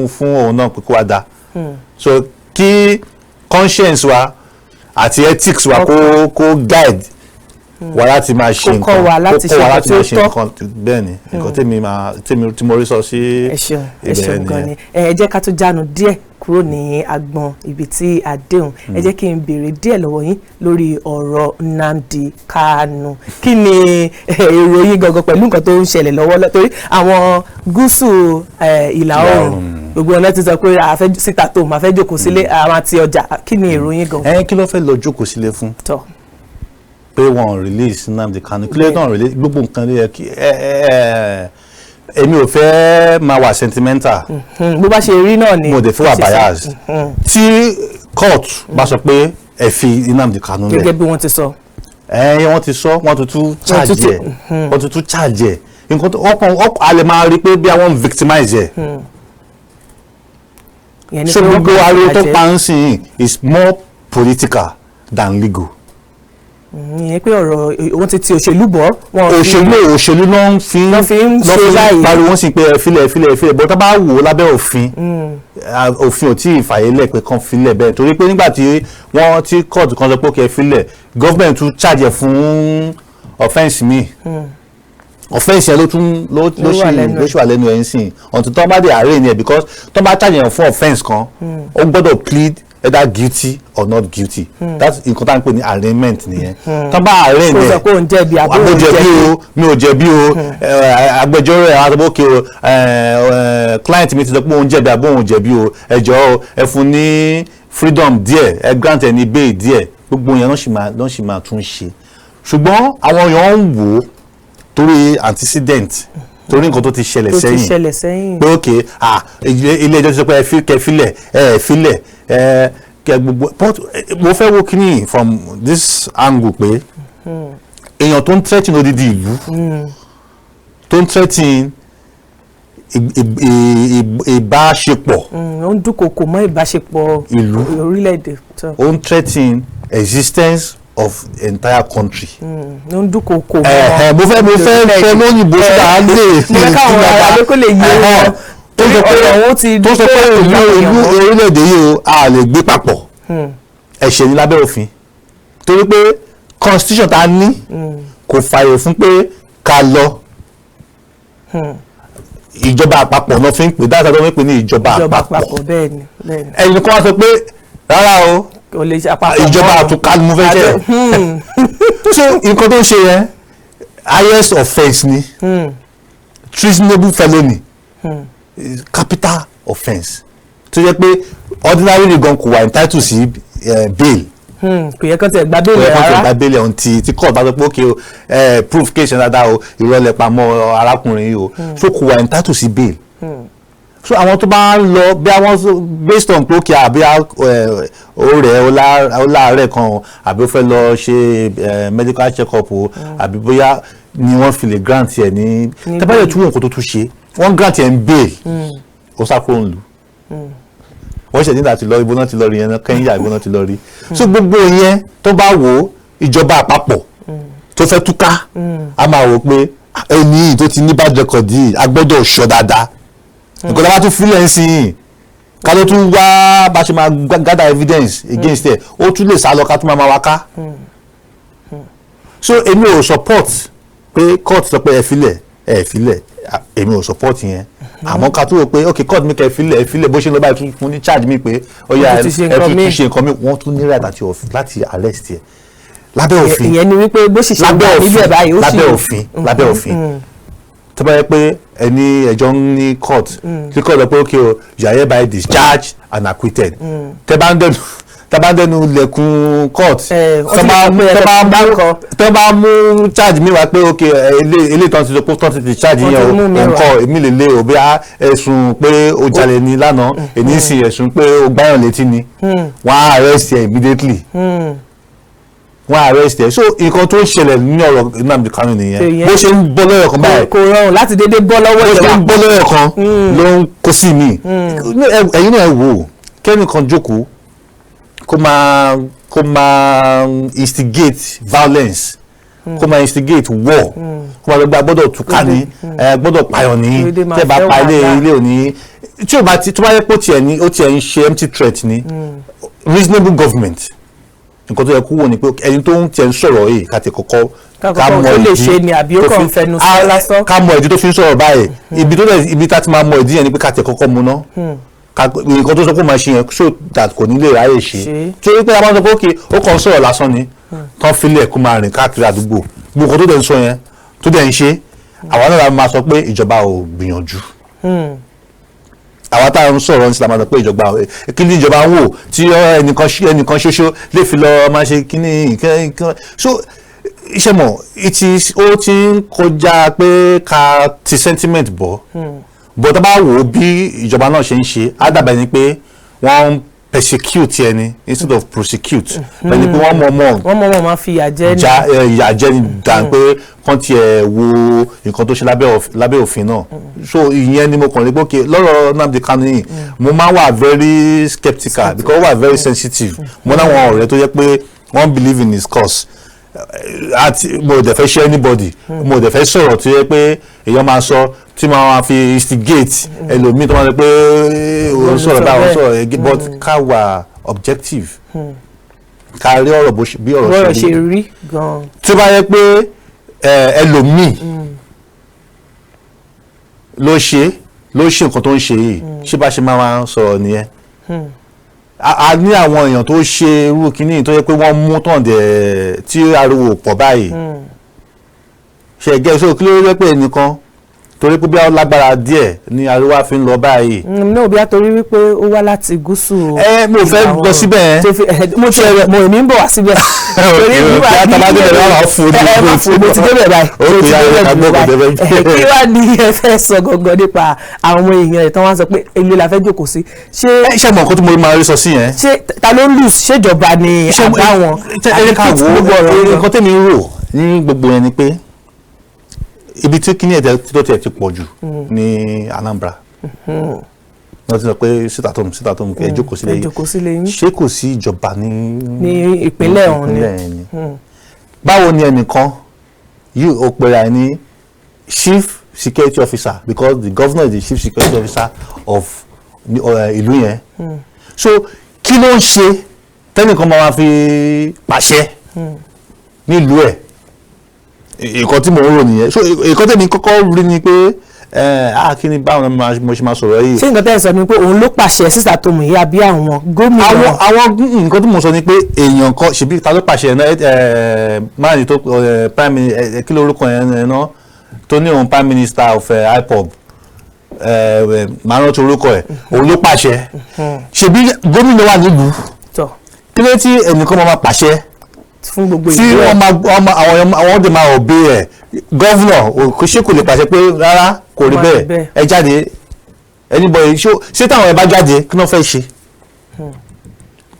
fún òun náà pé kó wá dá so kí conscience wa àti ethics wa kó guide wa láti máa ṣe nǹkan kó kọ́ wa láti ṣe nǹkan bẹ́ẹ̀ ni nǹkan tí mo rí sọ sí ìbẹ̀rẹ̀ nìyẹn. ẹ jẹ́ ká tó jánu díẹ̀ kúrò ní agbọn ibi tí a déhùn ẹ jẹ́ kí n béèrè díẹ̀ lọ́wọ́ yín lórí ọ̀rọ̀ Nnamdi Kanu kí ni èrò yín gangan pẹ̀lú nǹkan tó ń ṣẹlẹ̀ lọ́wọ́ torí àwọn gúúsù ìlà oòrùn gbogbo ọ̀nà ti sọ pé àfẹ́ síta tó máa fẹ́ jókòó sílé àwọn àti ọjà kí ni èrò yín gangan. kí ló fẹ́ lọ jókòó sílé fún pé wọ́n release Nnamdi Kanu kí ló dán release gbogbo nǹkan ló yẹ kí èmi ò fẹ́ máa wà sentimental. bó bá ṣe rí náà ni. mo dẹ̀ fẹ́ wà biased. tí court bá sọ pé ẹ fi Nnamdi Kanu lẹ̀. gẹ́gẹ́ bí wọ́n ti sọ. wọ́n ti sọ wọ́n tuntun charge ẹ̀ nǹkan tó a lè máa rí pé bí àwọn victimize ẹ̀. so gbogbo ariwo tó pa ń sìn is more political than legal. ìyẹn pé ọ̀rọ̀ wọ́n ti òṣèlú bọ̀. òṣèlú náà ń fi ṣe báyìí pariwo sí pé ẹ̀fílẹ̀ bọ́ tá bá wò ó lábẹ́ òfin ò tí ì fàyè lẹ̀ pé kàn filẹ̀ bẹ́ẹ̀ torí pé nígbà tí wọ́n ti court kan sọ pé kẹ́ filẹ̀ government tún charge fún offence mi offence yẹn ló ṣì wà lẹ́nu ẹ̀ ń sìn until tó bá dé arraign yẹn because tó bá charge yẹn fún offence kan ó gbọ́dọ̀ plead either guilty or not guilty that's nǹkan tá à ń pè ní arraignment nìyẹn tó bá arraign yẹn mi ò jẹ̀bi o agbẹjọ́rò ẹ̀ àtọ́bọ̀kẹ́ o client mi ti sọ pé òun jẹ̀bi àbó òun jẹ̀bi o ẹ jọ̀ọ́ ẹ fún ní freedom díẹ̀ ẹ grant ẹ ní bail díẹ̀ gbogbo yẹn ló sì máa tún ṣe ṣùgbọ́n àwọn èèyàn ń wò ó torí antecedent torí nǹkan tó ti ṣẹlẹ̀ sẹ́yìn pé ok ilé ẹjọ́ ti sọ pé ẹ filẹ̀ kẹ gbogbo but mo fẹ́ wo kíní from this angle pé èèyàn tó ń threaten odidi ìlú tó ń threaten ìbáṣepọ̀ ó ń dúnkokò mọ́ ìbáṣepọ̀ ìlú orílẹ̀-èdè ó ń threaten existence of entire country. ó ń dúnkokò mọ́ mo fẹ́ lóyìnbó síta á lè mo fẹ́ káwọn ará ló kó lè yé wọn. tó sọ pé ìlú orílẹ̀-èdè yìí o a lè gbé papọ̀ ẹ̀ṣẹ̀ ní lábẹ́ òfin torí pé constitution tá a ní kò fààyè fún pé ká lọ ìjọba àpapọ̀ náà fi ń pè dáadáa tó ń pè ní ìjọba àpapọ̀ ẹnì kan wá sọ pé rárá o ìjọba àtúnkà ni mo fẹ́ jẹ́ so nǹkan tó ń ṣe yẹn highest offence ni treasonable felony capital offence tó jẹ́ pé ordinary gan kò wà entitled sí bail kò yẹ kán tẹ gba bẹ́ẹ̀lì rárá kò yẹ kán tẹ gba bẹ́ẹ̀lì ọ̀hún tí court bá sọ pé okay o proof case yẹn dáadáa o ìrọ̀lẹ́ pamọ́ arákùnrin yìí o so kò wà entitled sí bail so àwọn tó bá ń lọ bí àwọn based on pé okay àbí ó rẹ̀ ó láàárẹ̀ kan o àbí ó fẹ́ lọ ṣe medical check up o àbí bóyá ni wọ́n fi lè grant ẹ̀ ní tẹ́bàlẹ̀ tún nǹkan tó tún ṣe wọ́n grant ẹ̀ ń bail ó sá kúrò ń lù wọ́n ṣe nígbà tí lọ ibo náà ti lọ rí yẹn náà Kẹ́ńyà ibo náà ti lọ rí so gbogbo yẹn tó bá wò ìjọba àpapọ̀ tó fẹ́ túká a máa wò pé ẹni tó ti ní bad record yìí a gbọ́dọ̀ ṣọ́ dáadáa nǹkan tó bá tún fílẹ̀ ń sìn yìí ká ló tún wá bá ṣe máa gather evidence against ẹ̀ ó tún lè sá lọ ká tún máa wá ká so èmi ò support pé court sọ pé ẹ filẹ̀ èmi ò support yẹn àmọ́ ká tó rò pé ok court mi kẹ́ ẹ filẹ̀ bó ṣe ń lọ báyìí tún fún ní charge mi pé ó yá ẹ tún ṣe nǹkan mi wọ́n tún ní right láti arrest yẹ lábẹ́ òfin ìyẹn ni wípé bó ṣì ṣe gbà níbẹ̀ báyìí ó sì lábẹ́ òfin tó bá yẹ pé ẹni ẹjọ́ ní court tí court sọ pé ok o you are hereby discharged and acquitted tẹ́ bá ń dẹnu lẹ̀kùn court tẹ́ bá mú charge mi wá pé ok ilé ìtàn ti sọ pé tán ti charge yẹn o nǹkan èmi lè lé o bí ẹ̀sùn pé o jalè ní lánàá èmi sì ẹ̀sùn pé o gbáyàn létí ni wọ́n á arrest ẹ immediately wọ́n arrest ẹ so nǹkan tó ń ṣẹlẹ̀ ní ọ̀rọ̀ Nnamdi Kanu nìyẹn bó ṣe ń bọ́ lọ́yọ̀ kan báyìí kò rọrùn láti dédé bọ́ lọ́wọ́ ìjọba bó ṣe ń bọ́ lọ́yọ̀ kan ló ń kó sí mi ẹ̀yin náà wò kẹ́nìkan jókòó kó máa instigate violence kó máa instigate war kó máa lọ gba gbọ́dọ̀ túká ní gbọ́dọ̀ payọ̀ ní tẹ́ bá pa ilé òní tí ó bá yẹ pé ó tiẹ̀ ń ṣe empty threat ní reasonable government nǹkan tó yẹ kó wò ní pé ẹni tó ń tiẹ̀ ń sọ̀rọ̀ yìí ká ti kọ́kọ́ ká mọ ìdí tó fi ń sọ̀rọ̀ báyìí ibi tá ti máa mọ ìdí yẹn ni pé ká ti kọ́kọ́ mu ná nǹkan tó sọ pé máa ṣe yẹn so that kò ní lè ráyè ṣe tí ó pé a máa sọ pé okay ó kàn ń sọ̀rọ̀ lásán ni tán filẹ̀ kó máa rìn káàkiri àdúgbò gbogbo nǹkan tó dẹ̀ ń sọ yẹn tó dẹ̀ ń ṣe àwa náà máa sọ pé ìjọba ò gbìyànjú àwa táwọn ń sọ̀rọ̀ ní sílámà sọ pé ìjọba kí ni ìjọba ń wò tí ẹnìkan ṣoṣo lè fi lọ máa ṣe kíní so iṣẹ́ mọ̀ ó ti ń kọjá pé ká ti sentiment bọ̀ but tá bá wò ó bí ìjọba náà ṣe ń ṣe á dàbẹ̀ ni pé wọ́n ń persecute ẹni instead of prosecute ẹni pé wọ́n mọ̀ máa fi ìyà jẹ ni dàn pé kàn tiẹ̀ wo nǹkan tó ṣe lábẹ́ òfin náà so ìyẹn ni mo kàn rí pé okay lọ́rọ̀ Nnamdi Kanu yìí mo máa wà very skeptical because ó wà very sensitive mo náwọn ọ̀rẹ́ tó yẹ pé wọ́n believe in his cause àti mo dẹ̀ fẹ́ ṣe anybody mo dẹ̀ fẹ́ sọ̀rọ̀ tó yẹ pé èèyàn máa sọ tí máa fi instigate ẹlòmíì tó máa sọ pé òun sọ̀rọ̀ báwọn sọ̀rọ̀ but ká wà objective ká rí ọ̀rọ̀ bí ọ̀rọ̀ ṣe rí gan-an tí ó bá yẹ pé ẹlòmíì ló ṣe nǹkan tó ń ṣe yìí ṣé bá ṣe máa sọ̀rọ̀ nìyẹn a ní àwọn èèyàn tó ṣe irú kínní tó yẹ pé wọ́n mú tàn dẹ̀ tí ariwo pọ̀ báyìí ṣe gẹ́ so kí ló yẹ pé ẹnìkan torí pé bí wọ́n lágbára díẹ̀ ní àríwá fi ń lọ báyìí. náà bí a torí wípé ó wá láti gúúsù. mo fẹ́ lọ síbẹ̀ mo èmi ń bọ̀ wá síbẹ̀. torí nígbà tí tabalẹ̀ rẹ̀ wà fún mi. mo ti débẹ̀ báyìí. kí wàá ní ẹ fẹ́ sọ gangan nípa àwọn èèyàn ẹ̀ tán wá sọ pé ilé la fẹ́ jókòó sí. ṣé mọ̀ nǹkan tó mo máa rí sọ sí yẹn. ṣé ta ló ń lù ṣèjọba ni àbá wọn. nǹkan tẹ́mi rò ní gbogbo yẹn ni pé ibi tí kíní ẹ̀jẹ̀ tó tiẹ̀ ti pọ̀ jù ní Anambra wọ́n ti sọ pé síta tó ń ẹ jókòó sílẹ̀ yìí ṣé kò sí ìjọba ní ìpínlẹ̀ ọ̀hún ni báwo ni ẹnìkan yìí ó pera ẹ ní chief security officer because the governor is the chief security officer of ìlú yẹn so kí ló ń ṣe tẹ́nìkan máa fi pàṣẹ nílùú ẹ̀ nǹkan tí mò ń rò nìyẹn so nǹkan tẹ́mi kọ́kọ́ rí ni pé kí ni báwọn mo ṣe máa sọ̀rọ̀ yìí. ṣé nǹkan tẹ́ ẹ sọ ni pé òun ló pàṣẹ sísà tó mú ìyá bí àwọn gómìnà. àwọn nǹkan tí mo sọ ni pé èèyàn kan ṣèbí ta ló pàṣẹ máa ní tó prime minister kí lórúkọ yẹn náà tó ní òun prime minister of IPOB máa rántí orúkọ ẹ̀ òun ló pàṣẹ ṣèbí gómìnà wà nílùú kí ló tí ẹnìkan máa pàṣẹ fún gbogbo tí wọ́n máa àwọn ọdẹ máa òbí ẹ̀ gọ́vùnà ṣé kò lè pàṣẹ pé rárá kò rí bẹ́ẹ̀ ẹ jáde anybody ṣé táwọn ẹ bá jáde kí wọ́n fẹ́ ṣe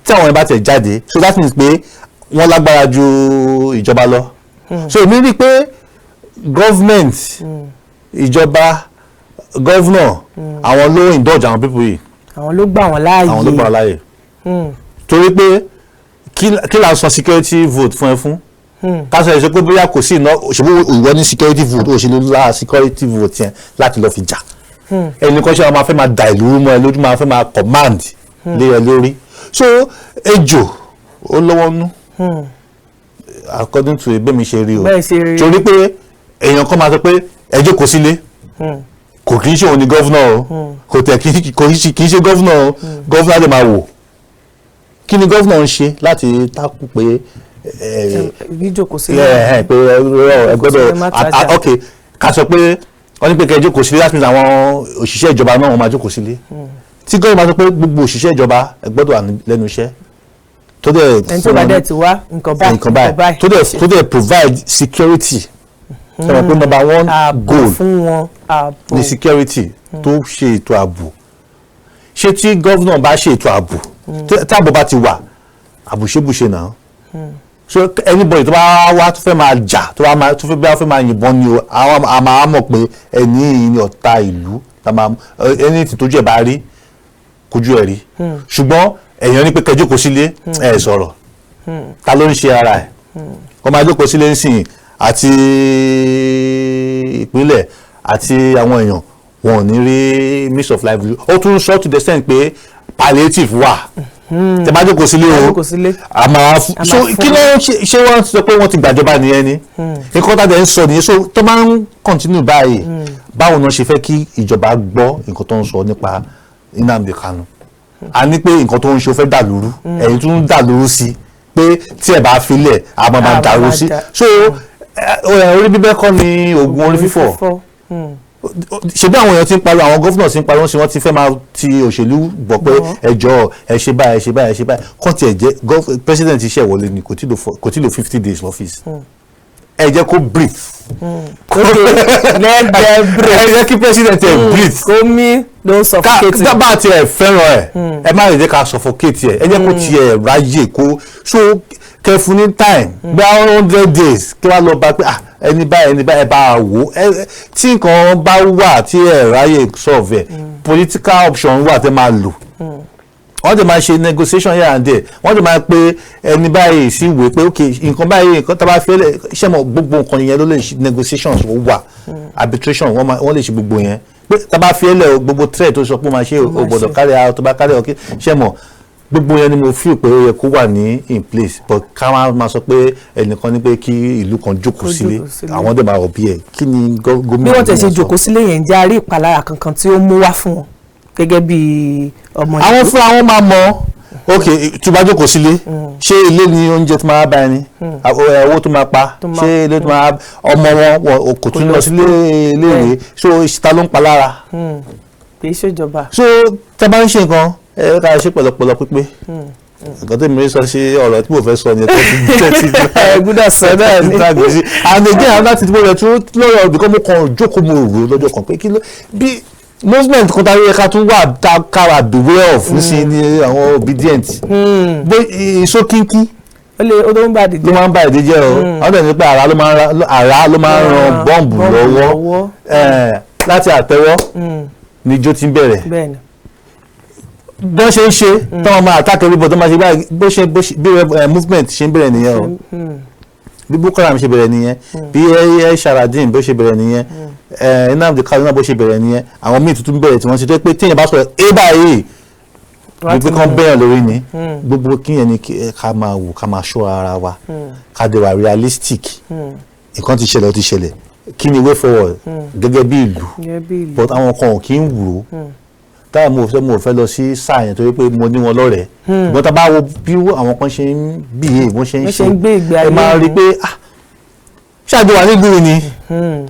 tí àwọn ẹ bá tẹ̀ jáde so that means pé wọ́n lágbára ju ìjọba lọ so èmi rí i pé government ìjọba gọ́vùnà àwọn ló indulge àwọn people yìí àwọn ló gbà wọ́n láàyè torí pé kí la sọ security vote fún ẹ fún ká sọ èso pé bóyá kò sí iná òṣèlú ìwọ ní security vote òṣèlú la security vote yẹn láti lọ fi jà ẹnì kan ṣe máa fẹ́ máa da ìlú mọ́ ẹ lójú máa fẹ́ máa command lé ẹ lórí so ejò ó lọ́wọ́ nú according to ẹgbẹ́ mi ṣe rí o torí pé èèyàn kan máa sọ pé ẹ jókòó sílé kò kì í ṣe òun ni gọ́fúnà o kò tẹ̀ kì í ṣe gọ́fúnà o gọ́fúnà lè máa wò kí ni gọ́fúnà ń ṣe láti takú pé jókòó sílé pé ẹ gbọ́dọ̀ ok ká sọ pé wọ́n ní pé kẹ́ ẹ jókòó sílé láti fi àwọn òṣìṣẹ́ ìjọba náà wọ́n máa jókòó sílé tí gọ́fúnà máa sọ pé gbogbo òṣìṣẹ́ ìjọba ẹ gbọ́dọ̀ wà lẹ́nu iṣẹ́ tó dẹ̀ ẹni tó bá dẹ̀ ti wá nǹkan báyìí tó dẹ̀ provide security ṣe mọ̀ pé number one goal ni security tó ṣe ètò ààbò ṣé tí gọ́fúnà bá ṣe ètò ààbò táàbò bá ti wà àbùṣebùṣe náà so anybody tó bá wá tó fẹ́ máa jà tó fẹ́ máa yìnbọn ni o a máa mọ̀ pé ẹni ọ̀tá ìlú ẹni tí tójú ẹ̀ bá rí kojú ẹ̀ rí ṣùgbọ́n èèyàn ní pé kẹ́ jókòó sílé ẹ̀ sọ̀rọ̀ ta ló ń ṣe ara ẹ̀ wọ́n máa jókòó sílé ńsìn àti ìpínlẹ̀ àti àwọn èèyàn wọn ò ní rí means of livelihood ó tún sọ to the extent pé palliative wà tẹ bá jókòó sílé o àmà so kí ló ṣe wọ́n sọ pé wọ́n ti gbàjọba nìyẹn ni nǹkan tá a dẹ̀ ń sọ nìyẹn so tó máa ń continue báyìí báwo ni wọ́n ṣe fẹ́ kí ìjọba gbọ́ nǹkan tó ń sọ nípa Nnamdi Kanu a ní pé nǹkan tó ń ṣe ó fẹ́ dàlúrú ẹ̀yin tún ń dàlúrú sí pé tí ẹ̀ bá filẹ̀ àmọ́ máa dàrú sí so orí bíbẹ́ kọ́ ni oògùn orí fífọ́ ṣebí àwọn èèyàn ti ń pariwo àwọn gọ́fúnà ti ń pariwo sí wọ́n ti fẹ́ máa ti òṣèlú bọ̀ pé ẹjọ́ ẹ ṣe báyìí ẹ ṣe báyìí ẹ ṣe báyìí kọ́ tiẹ̀ jẹ́ president iṣẹ́ ìwọlé ni kò tí lo 50 days lọ́fíìsì ẹ jẹ́ kó breathe ẹ jẹ́ kí president ẹ breathe kó mí ló ń suffocate ká bá tiẹ̀ fẹ́ràn ẹ má lè jẹ́ ká suffocate ẹ jẹ́ kó tiẹ̀ ráyè kó so kẹfún ní time bí i 100 days kí wàá lọ bá pé ẹni báyìí bá wò tí nǹkan bá wà tí ẹ ráyè solve political option wà tẹ́ máa lò wọ́n ti máa ṣe negotiation here and there wọ́n ti máa pe ẹni báyìí sí ìwé pé ok nǹkan báyìí nǹkan tá a bá fẹ́ iṣẹ́ mọ̀ gbogbo nǹkan yẹn ló lè ṣe negotiations ó wà arbitration wọ́n lè ṣe gbogbo yẹn pé tá a bá fi ẹlẹ́ gbogbo threat tó sọ pé ó máa ṣe ó gbọ́dọ̀ carry out tó bá carry out iṣẹ́ mọ̀ gbogbo yẹn ni mo feel pé ó yẹ kó wà ní in place but ká máa sọ pé ẹnìkan ní pé kí ìlú kan jókòó sílé àwọn dẹ̀ máa rọ̀ bí ẹ̀ kí ni gómìnà. bí wọ́n tẹ̀ ṣe jókòó sílé yẹn jẹ́ àrí ìpalára kankan tí ó mú wá fún wọn gẹ́gẹ́ bí ọmọ ìlú. àwọn fúnra wọn máa mọ ok tí o bá jókòó sílé ṣé ilé ni oúnjẹ tó máa bá ẹni owó tó máa pa ṣé ilé tó máa ọmọ wọn kò tún lọ sílé iléèwé so ìṣìta ló ń pa lára. kì í ṣèjọba. so tẹ bá ń ṣe nǹkan ẹ ká ṣe pẹ̀lọpẹ̀lọ pípé nǹkan tó mìíràn sọ sí ọ̀rọ̀ tí mo fẹ́ sọ ni ẹ gbọ́dọ̀ sọ náà ni. and again àwọn láti dìbò rẹ̀ tún lọ́rọ̀ ọ̀dùnkọ́ mo kàn jókòó mo rò lọ́jọ́ kan pé kí ló bí movement kan tàbí ẹ̀ka tún wà kára beware of nísìnyí ní àwọn obedient bó èso kínkín ó ló ń bá ìdíjẹ́ ló máa ń bá ìdíjẹ́ o wọ́n dẹ̀ ní pé àrá ló máa ń ran bọ́ǹbù lọ́wọ́ láti àtẹ́wọ́ ni ijó ti ń bẹ̀rẹ̀ bó ṣe ń ṣe táwọn máa attack everybody tó máa ṣe báyìí bí movement ṣe ń bẹ̀rẹ̀ nìyẹn o bí Boko Haram ṣe bẹ̀rẹ̀ nìyẹn bí Sharadin bó ṣe bẹ̀rẹ̀ nìyẹn Nnamdi Kanu náà bó ṣe bẹ̀rẹ̀ nìyẹn àwọn míì tuntun bẹ̀rẹ̀ tí wọ́n ṣe tó pé téèyàn bá sọ̀rọ̀ báyìí wípé kán bẹ́yàn lórí ni gbogbo kíyẹn ni ká máa wò ká máa ṣọ́ ara wa ká dé wà realistic nǹkan ti ṣẹlẹ̀ ó ti ṣẹlẹ̀ kí ni way forward gẹ́gẹ́ bí ìlú but àwọn kan ò kí ń wúro táyà mo fẹ́ lọ sí sáà yẹn torí pé mo ní wọn lọ́rẹ̀ẹ́ ṣùgbọ́n tá a bá wo bí àwọn kan ṣe ń bíyè wọ́n ṣe ń ṣe ẹ máa rí i pé ṣáàjọ wà nílùú ni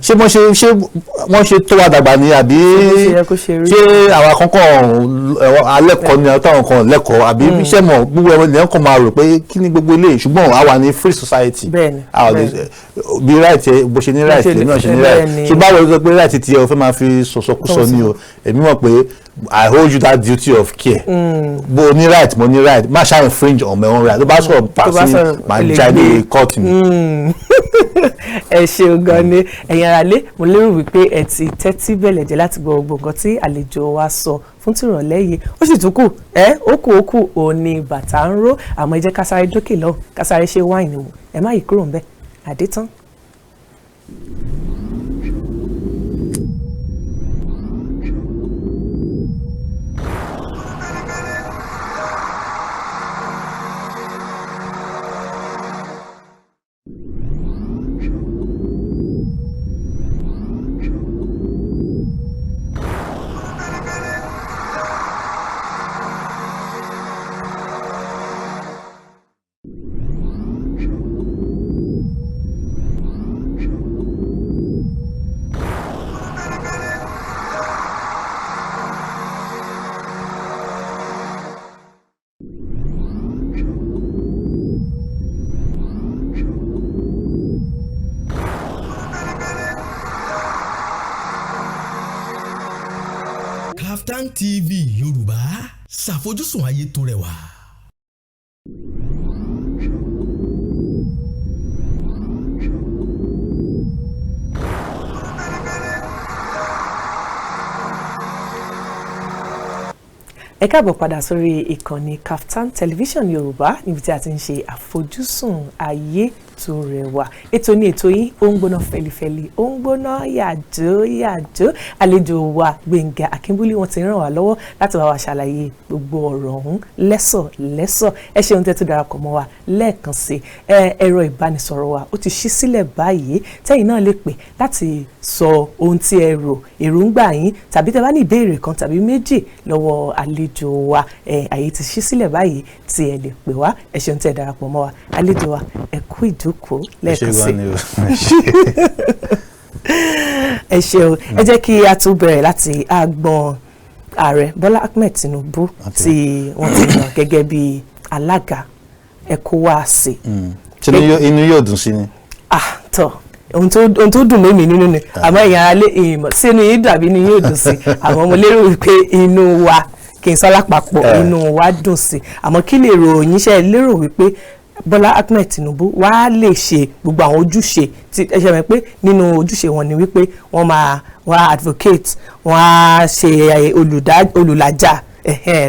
ṣé wọ́n ṣe tó wa dàgbà ni àbí ṣé àwa kankan alẹ́kọ̀ọ́ ni àwọn kan lẹ́kọ̀ọ́ àbí iṣẹ́ mọ̀ gbogbo ẹ̀rọ ìlẹ́yìn kan máa rò pé kí ni gbogbo eléyìí ṣùgbọ́n àwa ní free society bí right bó ṣe ní right lèmi náà ṣe ní right ṣùgbọ́n àwọn ẹ̀rọ pé right ti ẹ o fẹ́ máa fi sọ̀sọ̀kúsọ ni o èmi mọ̀ pé I hold you that duty of care bó o ní right mo ní right má ṣáà infringe on my own right tó bá sọ̀rọ̀ pàṣẹ máa jáde court mi. Ẹ ṣeun gan ni ẹ̀yin aráalé mo lérò wípé ẹ ti tẹ́tí bẹ̀lẹ̀ jẹ́ láti gbọ́ gbogbo nǹkan tí àlejò wa sọ fún tìrọ̀lẹ́ yìí ó sì tún kù ó kù òní bàtà ń ró àmọ́ ẹ jẹ́ ká sáré dókè lọ ká sáré ṣe wáìnì wò ẹ má yí kúrò ńbẹ̀ àdé tán. Kaftan TV Yorùbá ṣàfojúsùn ayé tó rẹwà. Ẹ káàbọ̀ padà sórí ìkànnì Kaftan Television Yorùbá níbi tí a ti ń ṣe àfojúsùn ayé tó rẹwà ètò ní ètò yìí ó ń gbóná fẹlifẹli ó ń gbóná yàjó àlejò wa Gbénga Akínbúlí wọn ti ràn wá lọ́wọ́ láti bá wa ṣàlàyé gbogbo ọ̀rọ̀ ọ̀hún lẹ́sọ̀ ẹ ṣeun tẹ́ tó darapọ̀ mọ́ wa lẹ́ẹ̀kan sí ẹ̀rọ ìbánisọ̀rọ̀ wa ó ti ṣí sílẹ̀ báyìí tẹ́yìn náà lè pè láti sọ ohun tí ẹ rò èròǹgbà yín tàbí tẹ́ bá ní ìbéèrè kan tàbí méjì lọ́wọ́ àlejò wa àyè ti ṣí sílẹ̀ báyìí tí ẹ lè pè wá ẹ ṣeun tẹ́ darapọ̀ mọ́ wa àlejò wa ẹ kú ìjókòó lẹ́ẹ̀kan sí ẹ ṣeun ẹ jẹ́ kí a tún bẹ̀rẹ̀ láti agbọn ààrẹ Bọ́lá Ahmed Tinubu tí wọ́n ti yàn gẹ́gẹ́ bí alága ECOWAS. ṣé inú yóò dùn sí ni. tọ́ ohun tó dùn mí nínú ni àmọ́ ìyá alẹ́ ìmọ̀ sínú yìí dàbí inú yóò dùn sí àmọ́ mo lérò wípé inú wa kì í sọ lápapọ̀ inú wa dùn sí àmọ́ kí lè ròyìn iṣẹ́ lérò wípé Bọ́lá Ahmed Tinubu wá lè ṣe gbogbo àwọn ojúṣe tí ẹ ṣe mọ̀ pé nínú ojúṣe wọn ni wípé wọ́n advocate wọ́n á ṣe olùlàjà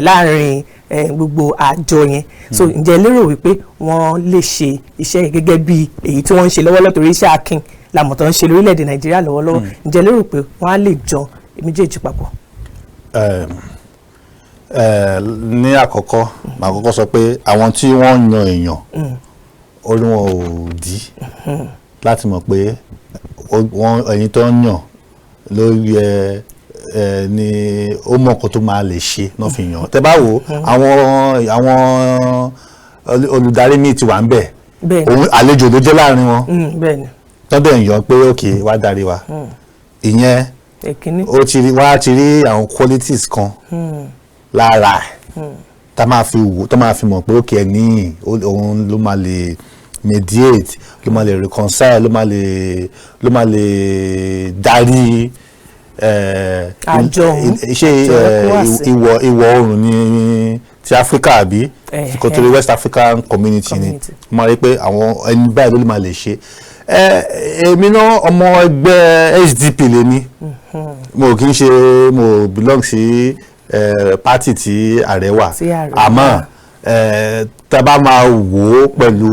láàrin gbogbo àjọ yẹn so ǹjẹ́ lérò wípé wọ́n lè ṣe iṣẹ́ gẹ́gẹ́ bí èyí tí wọ́n ń ṣe lọ́wọ́lọ́wọ́ torí iṣẹ́ akin làmọ̀tọ́ ń ṣe lórílẹ̀‐èdè Nàìjíríà lọ́wọ́lọ́wọ́ ǹjẹ́ lérò pé wọ́n á lè jọ méjèèjì papọ̀. Ní àkọ́kọ́ màá kọ́kọ́ sọ pé àwọn tí wọ́n yan èèyàn orí wọn ò dí láti mọ̀ pé ẹ̀yin tó ń yàn ló yẹ ni ó mọ̀ nǹkan tó máa lè ṣe náà fi yàn tẹ́ bá wò àwọn olùdarí míì ti wà ń bẹ̀ òun àlejò ló jẹ́ láàrin wọn tọ́dọ̀ èèyàn pé òkè wá darí wa ìyẹn wá ti rí àwọn qualities kan lára tá máa fi wò tá máa fi mọ̀ pé òkè ẹni òun ló máa lè mediate ló máa lè reconcile ló máa lè darí àjọ ìwọ̀ oòrùn ní ti Africa àbí kò tó lè West African community ni máa rí pé àwọn ẹni báyìí ló máa lè ṣe èmi náà ọmọ ẹgbẹ́ SDP lèmi mo kì í ṣe mo belong sí party tí ààrẹ wà àmọ́ tá a bá máa wò ó pẹ̀lú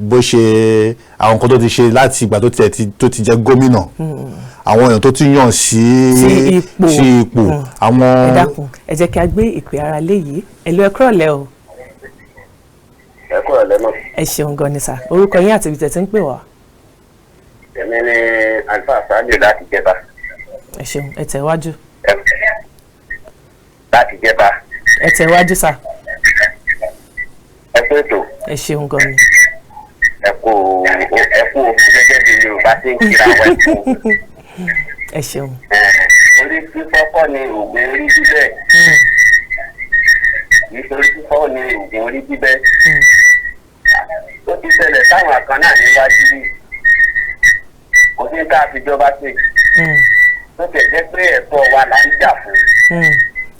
bó ṣe àwọn nǹkan tó ti ṣe láti ìgbà tó ti jẹ́ gómìnà àwọn èèyàn tó ti yàn sí ipò àwọn. ẹ dákun ẹ jẹ́ kí a gbé ìpè ara lé yìí ẹ lọ ẹ kúrọ̀lẹ́ o. ẹ kúrọ̀lẹ́ náà. ẹ ṣeun gan ni sà orúkọ yín àti ibi tẹ̀ tí ń pè wá. èmi ni alfa sáájú láti jẹba. ẹ ṣeun ẹ tẹ̀ wájú. láti jẹba. ẹ tẹ̀ wájú sà. ẹ kú ètò. ẹ ṣeun gan ni. ẹ kú gẹ́gẹ́ bí Yorùbá ti ń kíra wá ẹ kú. ẹ ṣeun. orí fífọ́ kọ́ ni oògùn orí bíbẹ́. nítorí fífọ́ ni oògùn orí bíbẹ́. ó ti ṣẹlẹ̀ táwọn kan náà níwájú rí. kò sí ká fìjọba ṣe. tó tẹ̀ jẹ́ pé ẹ̀tọ́ wa là ń jà fún.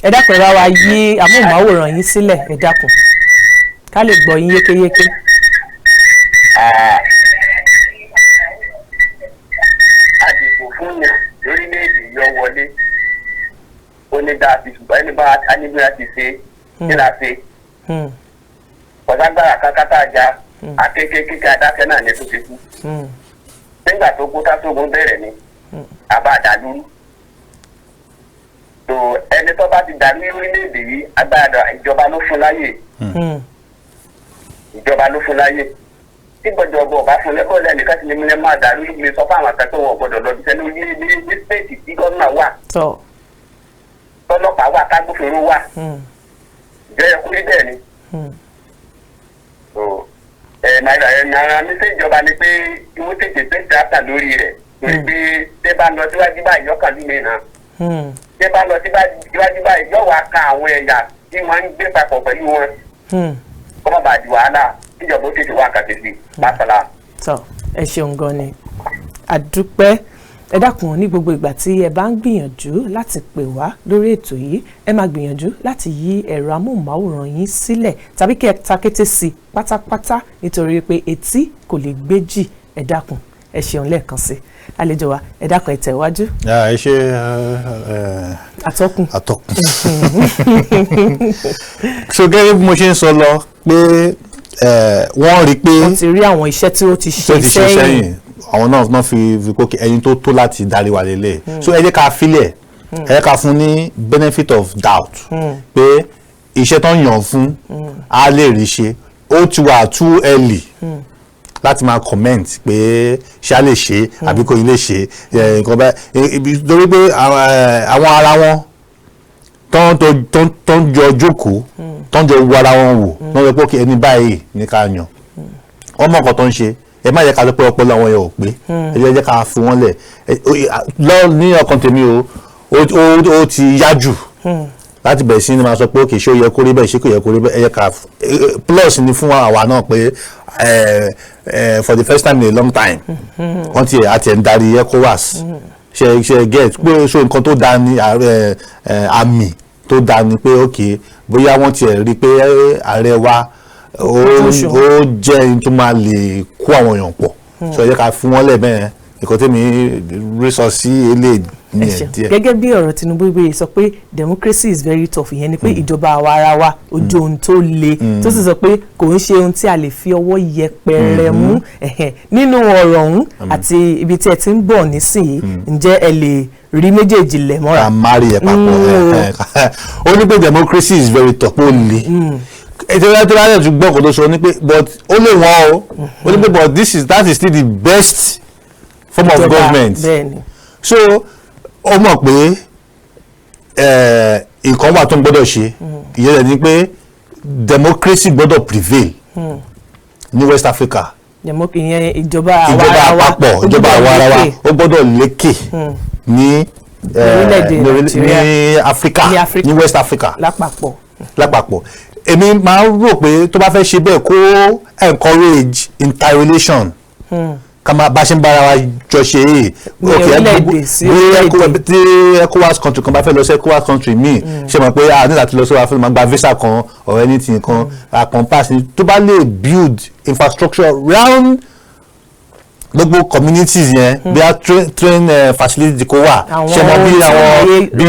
ẹ dákun ẹ bá wa yí amóhùnmáwòrán yín sílẹ̀ ẹ dákun ká lè gbọ́ yín yékéyéké. àdìbò fún yàn lórílẹ̀‐èdè yọ wọlé ó ní dáa ti ṣùgbọ́n ẹni bá anígbéra ti ṣe kí la ṣe ọ̀ságbára kákátá ajá akékèké adákẹ́ náà ní tó ti kú nígbà tó kú tásógun bẹ̀rẹ̀ ni àbá àdálúrú tó ẹni tó bá ti dàrú lórílẹ̀‐èdè yìí agbára ìjọba ló fún láyè ìjọba ló fún láyè tí gbọdọgbọ ọba fún lẹkọọ lẹnìkan ti ní mílẹ máa dàrú lè sọ fún àwọn akẹ́kọ̀ọ́ wọn gbọ́dọ̀ lọ bí sẹni ní stéètì tí gómìnà wà tọlọ́pàá wà kágbófinró wà ìjọyẹ kúrí bẹ́ẹ̀ ni. nàrà ní sẹ ìjọba ni pé ìwọ tètè pé tíráta lórí rẹ̀ pé tẹ bá lọ síwájú báyìí yọkàn lùmí náà tẹ bá lọ síwájú báyìí yọ wá ka àwọn ẹ̀yà tí wọ́n ń gbé papọ̀ pẹ̀lú wọn kọ́mọ̀ bá di wàhálà ìjọba ó tètè wá kàtẹ́sí lásàlá. tọ ẹ ṣeun gan ni àdúpẹ́ ẹ dákun ní gbogbo ìgbà tí ẹ bá ń gbìyànjú láti pè wá lórí ètò yìí ẹ máa gbìyànjú láti yí ẹ̀rọ amóhùnmáwòrán yín sílẹ̀ tàbí kí ẹ ta kété sí i pátápátá nítorí pé etí kò lè gbéjì ẹ dákun ẹ ṣeun lẹ́ẹ̀kan sí àlejò wa ẹ dákun ẹ tẹ̀wájú. ẹ ṣe atọ́kùn. so gẹ́gẹ́ bí mo ṣe ń sọ lọ pé wọ́n rí i pé wọ́n ti rí àwọn iṣẹ́ tí ó ti ṣe sẹ́yìn àwọn náà fi kókè ẹyin tó láti darí wa lélẹ̀ so ẹ jẹ́ ká filẹ̀ ẹ jẹ́ ká fún ní benefit of doubt pé iṣẹ́ tó ń yàn fún á lè rí ṣe ó ti wà too early láti máa comment pé ṣá lè ṣe àbí kò lè ṣe nǹkan báyìí torí pé àwọn ara wọn tó ń jọ jókòó tó ń jọ wo ara wọn wò wọ́n yẹ pé ẹni báyìí ní ká yàn wọ́n mọ̀ nǹkan tó ń ṣe ẹ má yẹ ká lọ pé ọpọlọ àwọn yẹn ò pé ẹ jẹ́ ká fi wọ́n lẹ̀ lọ ní ọkàn tèmi ó ti yá jù láti bẹ̀rẹ̀ sí ni máa sọ pé òkè ṣé ó yẹ kó rí bẹ́ẹ̀ ṣé kò yẹ kó rí bẹ́ẹ̀ ẹ yẹ ká plus ni fún àwa náà pé for the first time in a long time wọ́n ti àti ẹ̀ ń darí ECOWAS ṣe get pé so nǹkan tó dáa ní àmì tó dáa ni pé òkè bóyá wọ́n ti rí pé ààrẹ wa ó jẹ́ ẹni tó máa lè kó àwọn èèyàn pọ̀ so ẹ jẹ́ ká fún wọn lẹ̀ bẹ́ẹ̀ nǹkan tẹ́mi rí sọ sí eléyìí ní ẹ̀ díẹ̀. gẹ́gẹ́ bí ọ̀rọ̀ Tinubu gbé sọ pé democracy is very tough ìyẹn ni pé ìjọba àwa ara wa ojú ohun tó le tó sì sọ pé kò ń ṣe ohun tí a lè fi ọwọ́ yẹpẹrẹ mú nínú ọ̀rọ̀ ọ̀hún àti ibi tí ẹ ti ń bọ̀ nísìnyí ǹjẹ́ ẹ lè rí méjèèjì lẹ̀ mọ́ra. ká má rí ẹ papọ̀ ó ní pé democracy is very tough ó le ètò ìdájọ́ tó gbọ́ kó tó sọ ní pé but ó lè wọ́n o ó ní pé but that is still the best form of government so ó mọ̀ pé nǹkan wà tó ń gbọ́dọ̀ ṣe ìyẹn rẹ̀ ni pé democracy gbọ́dọ̀ prevail ní West Africa ìyẹn ìjọba àpapọ̀ ìjọba àwa ara wa ó gbọ́dọ̀ lékè ní Africa ní West Africa lápapọ̀ èmi máa ń rò pé tó bá fẹ́ ṣe bẹ́ẹ̀ kó encourage interrelation ká máa bá ṣe ń bára wa jọ ṣe tí ECOWAS country kan bá fẹ́ lọ sí ECOWAS country míì ṣe mọ̀ pé a ní láti lọ sí wa fẹ́ máa gba visa kan or anything kan àpọ̀n pass ni tó bá lè build infrastructure round gbogbo communities yẹn bí a train facility kó wà ṣe mọ bí àwọn bí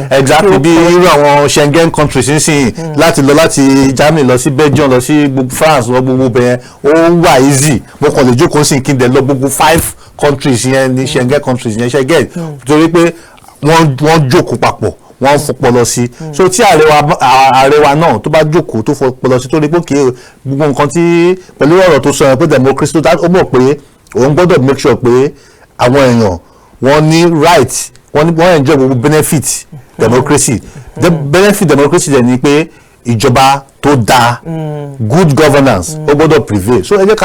exactly bí irú àwọn Schengen countries nísìnyí láti lọ láti Germany lọ sí Belgium lọ sí France lọ gbogbo bẹ́ẹ̀ ó wà easy mo kàn lè jókòó sí kí n dẹ̀ lọ gbogbo 5 countries yẹn ní Schengen countries yẹn ṣe get torí pé wọ́n jókòó papọ̀ wọ́n fọpọlọ sí so tí ààrẹ wa náà tó bá jókòó tó fọpọlọ sí torí pé kí gbogbo nǹkan tí pẹ̀lú ọ̀rọ̀ tó sọ yẹn pé democracy tó ó mọ̀ pé òun gbọ́dọ̀ make sure pé àwọn èèyàn wọ́n ní right wọ́n enjoy gbogbo benefit democracy the benefit democracy dẹ̀ ni pé ìjọba tó dáa good governance ó gbọ́dọ̀ prevail so ẹ jẹ́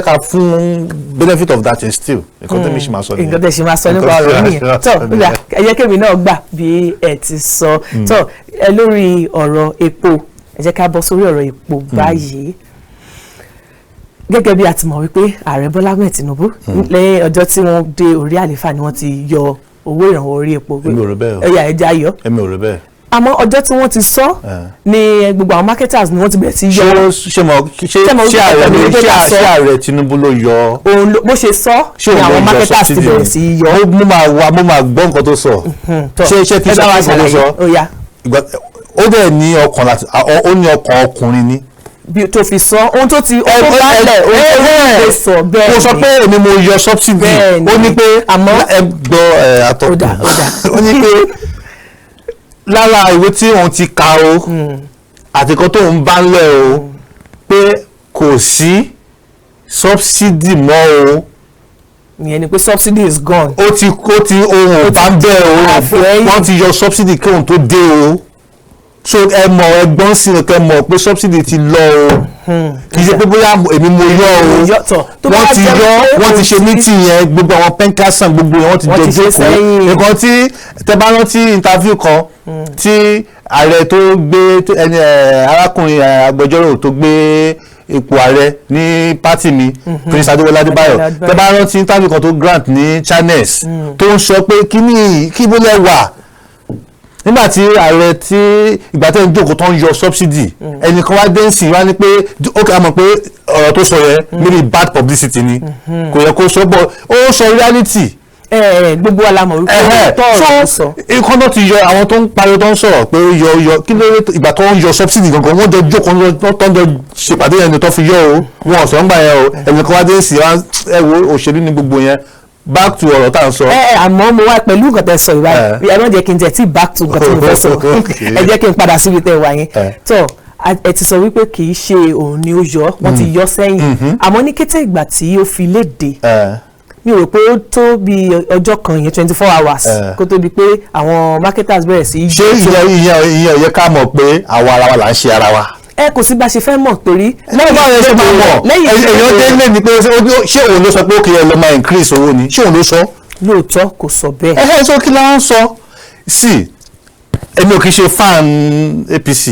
ká fún benefit of that is still nǹkan tẹ́mi ṣe máa sọ nìyẹn. nǹkan tẹ́ ṣe máa sọ nípa ọ̀rọ̀ nìyẹn tó ẹ jẹ́ kémi náà gbà bí ẹ ti sọ tó ẹ lórí ọ̀rọ̀ epo ẹ jẹ́ ká bọ́ sórí ọ̀rọ̀ epo báyìí gẹ́gẹ́ bí a ti mọ̀ wípé ààrẹ Bọ́lá Ahmed Tinubu lẹ́yìn ọjọ́ tí wọ́n dé orí àlééfà ni wọ́n ti yọ owó ìrànwọ́ orí epo ẹ̀yà ẹja yọ àmọ́ ọjọ́ tí wọ́n ti sọ ni gbogbo àwọn marketers ni wọ́n ti bẹ̀rẹ̀ sí yọ. ṣé ààrẹ Tinubu ló yọ. bó ṣe sọ ni àwọn marketers ti bẹ̀rẹ̀ sí yọ. mo máa gbọ́ nǹkan tó sọ ṣé kí ṣe kí ló sọ ó dẹ̀ ní ọkàn láti ó ní ọkàn ọkùnrin ni. bí tó fi sọ ohun tó ti ọkọ balẹ̀ ohun tó sọ bẹ́ẹ̀ ni. mo sọ pé èmi mo yọ subsidy ó ní pé ẹ gbọ́ àtọkùn ó ní pé lára ìwé tí òun ti kà o àti kan tó ń bá ń lẹ̀ o pé kò sí subsidy mọ́ o. ìyẹn ni pé subsidy is gone. ó ti ohun ò bá ń bẹ̀ o wọ́n ti yọ subsidy kí òun tó dé o so ẹ mọ̀ ẹgbọ́n sí ẹ mọ̀ pé subsidy ti lọ o kì í ṣe pé bóyá èmi mo yọ o wọ́n ti yọ wọ́n ti ṣe meeting yẹn gbogbo àwọn penkasan gbogbo yẹn wọ́n ti jọ jókòó nǹkan tí tẹ́ bá rántí interview kan tí ààrẹ tó gbé ẹni arákùnrin agbẹjọ́rò tó gbé ipò ààrẹ ní pátì mi Prince Adéwọlé Adébáyọ̀ tẹ́ bá rántí interview kan tó grant ní Channels tó ń sọ pé kí bó lẹ wà nígbà tí ààrẹ tí ìgbà tẹ́ ń jókòó tó ń yọ subsidy ẹnìkan wá dé sí wá ní pé ó kà á mọ̀ pé ọ̀rọ̀ tó sọ yẹn maybe bad publicity ni kò yẹ kó sọ bọ́ ó sọ reality. gbogbo alamọ wípé tọ́ọ̀rọ̀ sọ. ikọ́ náà ti yọ àwọn tó ń pariwo tó ń sọ̀rọ̀ pé yọ kí ló ìgbà tó ń yọ subsidy gangan wọ́n jọ jókòó tó ń jọ ṣèpàdé yẹn ni tó fi yọ o wọn ò sọ ń gbà yẹn o ẹnìkan wá dé sí wá ẹ wo òṣèlú ní gbogbo yẹn back to ọ̀rọ̀ tá à ń sọ. àmọ́ mo wá pẹ̀lú nǹkan tẹ́ sọ ìwádìí ẹ má jẹ́ kí n jẹ́ tí back to nǹkan tí mo fẹ́ sọ ẹ jẹ́ kí n padà síbi tẹ́ wà yẹn tó ẹ ti sọ wípé kì í ṣe òun ni ó yọ wọ́n ti yọ sẹ́yìn àmọ́ ní kété ìgbà tí ó fi léde mi ò rò pé ó tó bí ọjọ́ kan yẹn 24 hours kó tó di pé àwọn marketers bẹ̀rẹ̀ sí í. ṣé ìyẹn yẹ ká mọ̀ pé àwa ara wa là ń ṣe ara wa. Kò sí bá ṣe fẹ́ mọ̀ torí. lẹ́yìn báwo ṣe máa mọ̀ èèyàn dé lé ní pé ṣé òun ló sọ pé ó kì í lọ máa increase owó ni ṣé òun ló sọ. lóòótọ́ kò sọ bẹ́ẹ̀. sọ kí la ń sọ sí èmi ò kì í ṣe fan APC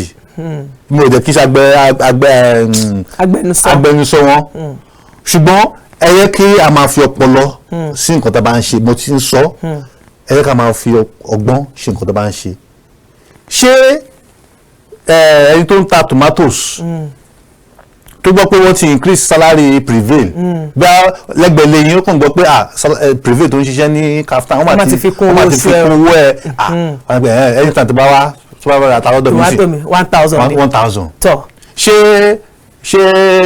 mi ò dẹ̀ kí n ṣe agbẹnusọ wọn ṣùgbọ́n ẹ yẹ kí a máa fi ọpọlọ sí nǹkan tá a bá ń ṣe mo ti ń sọ ẹ yẹ ká máa fi ọgbọ́n ṣe nǹkan tá a bá ń ṣe ṣé ẹni tó ń ta tomatoes tó gbọ́ pé wọ́n ti increase salary Prevail bí a lẹ́gbẹ̀ẹ́ lẹ́yìn ó kàn gbọ́ pé Prevail tó ń ṣiṣẹ́ ní Kaftan wọ́n máa ti fi kún owó ẹ̀ ẹni tàn tó bá wá tó bá bá ta lọ́dọ̀ mi sí 1000 tọ́ ṣé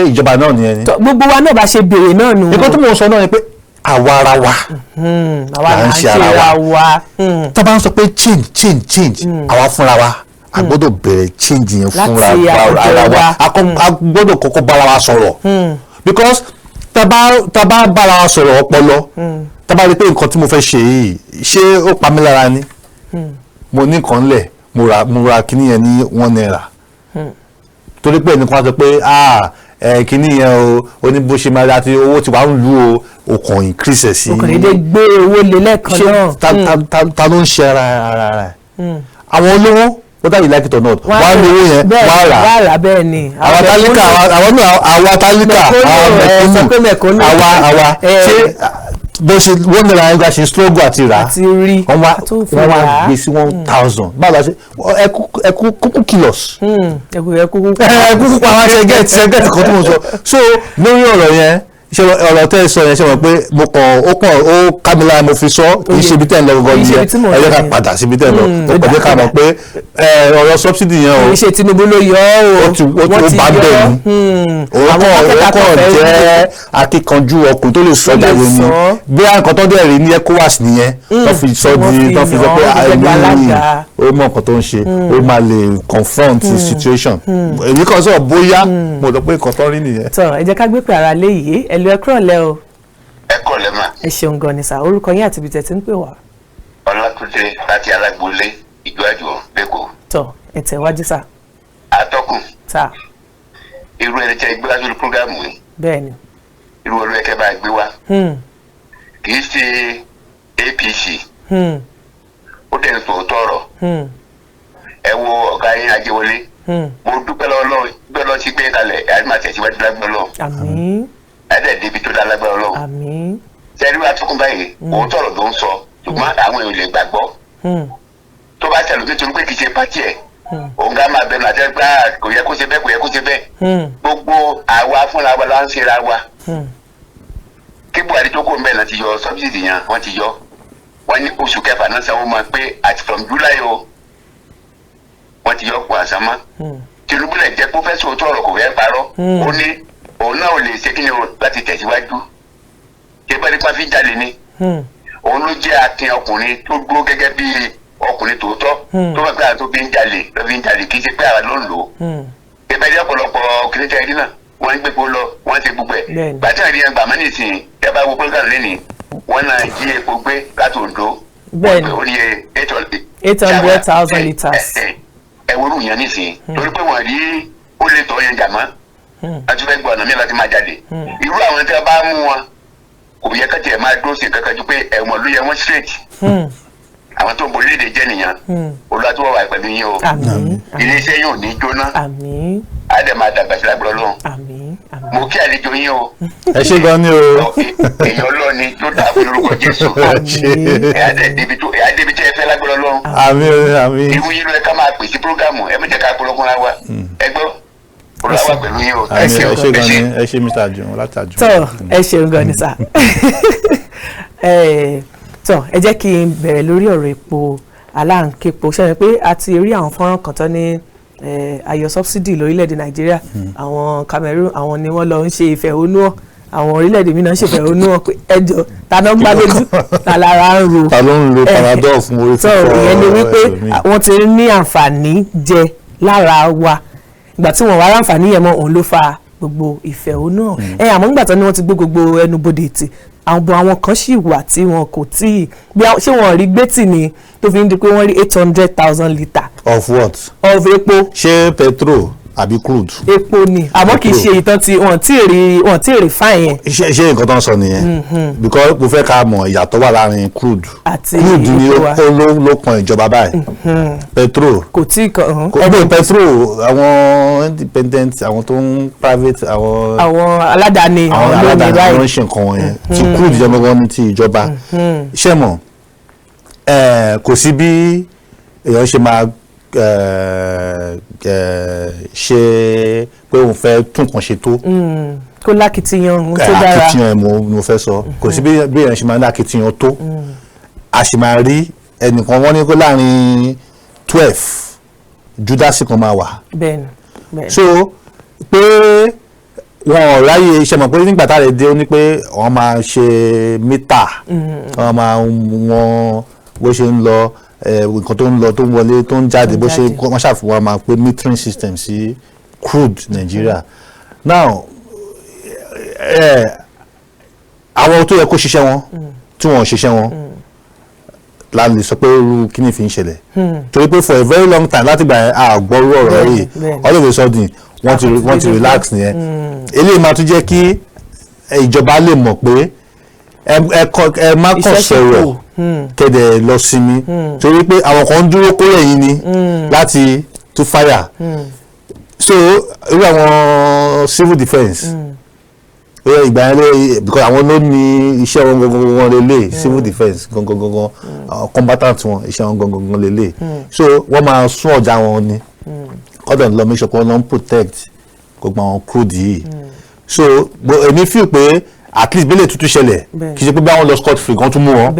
ìjọba náà ni ẹni. gbogbo wa náà bá ṣe béèrè náà nù. nǹkan tó mọ̀ sọ náà ni pé àwa ara wa là ń ṣe ara wa tó bá ń sọ pé change àwa fúnra wa a gbọ́dọ̀ bẹ̀rẹ̀ change yẹn fúnra ara wa a gbọ́dọ̀ kọ́kọ́ bára wa sọ̀rọ̀ because tá bá bára wa sọ̀rọ̀ ọpọlọ tá bá rí pé nǹkan tí mo fẹ́ ṣe yìí ṣé ó pa mí lára ni mo ní nǹkan lẹ̀ mo ra kíní yẹn ní £1 torí pé ẹnìkan sọ pé kíní yẹn o ní bó ṣe máa ra ti owó tí wàá ń lu okùn increase sí. okùn dédé gbé owó lé lẹ́ẹ̀kan náà. ta ló ń ṣe ara rẹ̀ àwọn olówó whether you like it or not wọ́n á ní owó yẹn wọ́n á rà bẹ́ẹ̀ ni. àwa tálíkà àwa tálíkà àwa mẹ̀kúnnù àwa ṣé bó ṣe £1 ẹgbẹ́ ṣe struggle àti rà wọ́n wá gbé sí 1000 báwo la ṣe ẹkú kúkú kilos. ẹkú pa àwọn ṣẹgẹtì kan tó ń sọ so lórí ọ̀rọ̀ yẹn ṣé ọ̀rọ̀ tẹ́ ẹ sọ yẹn ṣe mọ̀ pé mo kàn ó kámilá mo fi sọ kì í ṣe ibi tẹ́ ẹ lọ gbọ́n nìyẹn ẹ jẹ́ ká padà sí ibi tẹ́ ẹ lọ ó kàn jẹ́ ká mọ̀ pé ọ̀rọ̀ subsidy yẹn o ìṣe Tinubu ló yọ ọ́ ó bá bẹ̀ mí ó kàn jẹ́ akíkanjú ọkùnrin tó lè sọ jáde ni bí nǹkan tó dẹ̀ rí ní ECOWAS nìyẹn tó fi sọ pé àìní ó mọ nǹkan tó ń ṣe ó máa lè confront situation èmi kan sọ bóyá mo lọ pé nǹkan tó rí nìyẹn. tọ ẹ jẹ́ ká gbé pé ara lé yìí ẹ lu ẹ kúrò lẹ́ o. ẹ kúrò lẹ́ mà. ẹ ṣeun gan ni sà orúkọ yín àti ibi tẹ́ ti ń pè wá. Ọlátúndé láti Alágbolé ìjọ àjò lẹ́kọ̀ọ́. tọ ẹ tẹ̀wájú sà. atọ́kùn. sà. irú ẹni tẹ́ gbé wá lórí prógámù yìí. bẹ́ẹ̀ni. irú olú ẹkẹ bá gbé wá. kì í ṣe APC. ó dẹ̀ ń sòótọ́ ọ̀rọ̀. ẹ wo ọ̀gá yín Ajéwọlé. mo dúpẹ́ lọ́wọ́ gbẹ́ lọ sí gbé kalẹ̀ àti máa tẹ̀síwájú lágbẹ́ lọ. àmín. ẹ̀dẹ̀ débi tó dá lágbẹ́ lọ. àmín. sẹ́rí wa tó kún báyìí òótọ́ ọ̀rọ̀ ló ń sọ ṣùgbọ́n àwọn èèyàn lè gbàgbọ́. tó bá tẹ̀lé nítorí pé kì í ṣe pátì ẹ̀ òun ká máa bẹnu àtẹ́gbá kò yẹ kó ṣe bẹ́ẹ̀ kò yẹ kó ṣe bẹ́ẹ̀. gbogbo àwa fúnra wa la ń ṣera wa. kí Buhari tó kó mbẹ́ náà ti yọ subsidy yẹn wọ́n ti yọ wọ́n ní oṣù kẹfà náà sanwó máa pé àti from July o wọ́n ti yọ kó àsámá. Tinubu lè jẹ́ pọ́fẹ́sọ̀ tó ọ̀rọ̀ kò fẹ́ parọ́ ó ní òun náà ò lè ṣe kí ni o láti tẹ̀síwájú ṣé bá nípa fi jalè ni òun ló jẹ́ akin ọkùnrin tó dúró gẹ́gẹ́ bí ọkùnrin tòótọ́ tó bá gbà tó fi ń jalè kì í ṣe pé àwa ló ń lò ó ṣé bá ní ọ̀pọ̀lọpọ̀ kìnìtì ẹ̀rí náà wọ́n ń gbé kó lọ wọ́n ti gbogbo ẹ̀ gbàtí àrí ẹ̀ gbàmọ́ nìsín ẹ bá wo program lẹ́nìí wọ́n náà jí epo gbé láti Ondo bẹ́ẹ̀ni 800,000 litres. ẹ wo yẹn nísìnyí torí pé wọ́n rí ó lè tọ́ yẹn jà mọ́ láti fẹ́ gbọ́ ọ̀nà mi láti máa jáde irú àwọn tí a bá mú wọn kò yẹ ká tiẹ̀ máa dúró sí kankan ju pé ẹ̀wọ̀n ló yẹ wọ́n straight àwọn tó ń borí léde jẹ́ nìyẹn olùwàtúwọ̀ wà pẹ̀lú yín o iléeṣẹ́ yóò ní jóná á dẹ̀ máa dàgbà sí lágbára Ọlọ́run mo kí àlejò yín o ẹ ṣé gan ni o èèyàn ọlọ́ọ̀ni tó dà fún lórúkọ Jésù ẹ̀ débi tí ẹ fẹ́ lágbára Ọlọ́run àmín irú yín ló yẹ ká máa pè sí prógámù ẹ méjì ká polókun wa ẹ gbọ́ olùwàwà pẹ̀lú yín o ẹ ṣé gan ni ẹ ṣé Mr. Ajun láti Ajun. tọ ẹ ṣeun gan ni sà tọ ẹ jẹ́ kí n bẹ̀rẹ̀ lórí ọ̀rọ̀ epo aláǹkepo ṣe pé a ti rí àwọn fọ́nrán kan tán ní ayọ̀ subsidy lórílẹ̀‐èdè Nàìjíríà àwọn Cameroon àwọn ni wọ́n lọ ń ṣe ìfẹ̀hónúhàn àwọn orílẹ̀‐èdè mìíràn ṣe ìfẹ̀hónúhàn pé ẹjọ́ taná gbá lójú ta lára ń ro ta ló ń lo panadol fún orí fífọ́ tọ ìyẹn ni wípé wọ́n ti ní àǹfààní jẹ lára wa ìgbà tí wọ́n wá ráǹfààní yẹn mọ́ òun ló fa gbogbo ìfẹ̀hónúhàn àmọ́ nígbà tán ni wọ́n ti gbé gbogbo ẹnubodè tì àwọn kan sì wà tí wọn kò tí bí ṣé wọn rí gbẹ́tì ni tó fi ń di pé wọ́n rí 800,000 litre. of what? of epo. ṣé petrol àbí crude. epo ni àmọ́ kì í ṣe ìtàn tí wọ́n tí ì rí fáìn yẹn. ṣé nǹkan tó ń sọ nìyẹn because mo fẹ́ ká mọ̀ ìyàtọ̀ wà láàrin crude àti crude ni ló kan ìjọba báyìí petrol kò tí kan. ọdún petrol àwọn independent àwọn tó ń private àwọn aládàáni ló ń ṣe nǹkan wọn yẹn tí crude jẹ́ gbọ́ngàn ní ti ìjọba ṣé mọ̀ kò sí bí èèyàn ṣe máa ṣe pé òun fẹ́ tún nǹkan ṣe tó kó lákìtìyàn ohun tó dára lákìtìyàn mo fẹ́ sọ kò sí bí èèyàn ṣe máa lákìtìyàn tó a sì máa rí ẹnìkan wọ́n ní kó láàrin 12 júdásì kan máa wà so pé wọn ò ráyè iṣẹ́ mọ̀ pé nígbà tá a lè dé ó ní pé wọ́n máa ṣe mítà wọ́n máa wọ́n bó ṣe ń lọ nǹkan tó ń lọ tó ń wọlé tó ń jáde bó ṣe wọ́n ṣàfihàn máa pé metering system sí crude Nigeria now àwọn tó yẹ kó ṣiṣẹ́ wọn tí wọ́n ṣiṣẹ́ wọn la lè sọ pé irú kíní fi ń ṣẹlẹ̀ torí pé for a very long time láti gbà àgbọ̀rú ọ̀rọ̀ yìí all of a sudden wọ́n ti relax nìyẹn eléyìí máa tún jẹ́ kí ìjọba lè mọ̀ pé ẹ má kàn sọ̀rọ̀ kéde lọ sinmi torí pé àwọn kan dúró kórè yìí ni láti tún fire so irú àwọn civil defence ìgbà yẹn lé because àwọn ló ní iṣẹ́ wọn gangan lélẹ̀ civil defence gangan combatant wọn iṣẹ́ wọn gangan lélẹ̀ so wọ́n máa sún ọjà wọn ni kọ́dọ̀ lọ make sure pé wọ́n lọ ń protect gbogbo àwọn crude yìí so èmi feel pé at least bílẹ̀ tuntun ṣẹlẹ̀ kì í ṣe pé bí àwọn lọ scot free kan tún mú wọn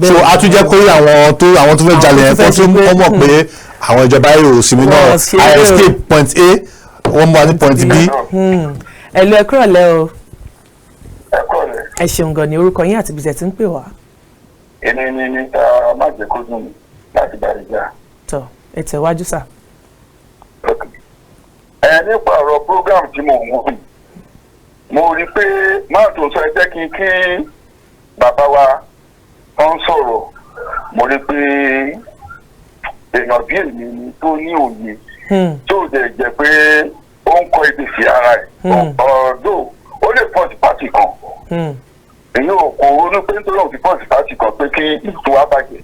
so a tún jẹ́ kó rí àwọn tó fẹ́ jalè yẹn kó tún mọ̀ pé àwọn ìjọba yóò sinmi náà I escape point A wọ́n mú wa ní point B. ẹ̀lú ẹ̀kúrọ̀ lẹ́ o ẹ ṣeun gan ni orúkọ yín àti ibi tẹ́ ti ń pè wá. èmi ni níta májèkódùn láti Bàrígà. tọ ẹ tẹ̀wájú sà. nípa ọ̀rọ̀ program tí mo ń wò mo rí i pé máa tó sọ ẹ jẹ́ kí bàbá wa wọ́n sọ̀rọ̀ mo rí i pé èèyàn bí èmi tó ní òye tó dẹ̀ jẹ́ pé ó ń kọ́ èdè sí ara ẹ̀ ọ̀dọ́ ó lè pọ̀ sí pàtì kan èyí ò kò ronú pé nítorí òun ti pọ̀ sí pàtì kan pé kí ìtò wa bàjẹ́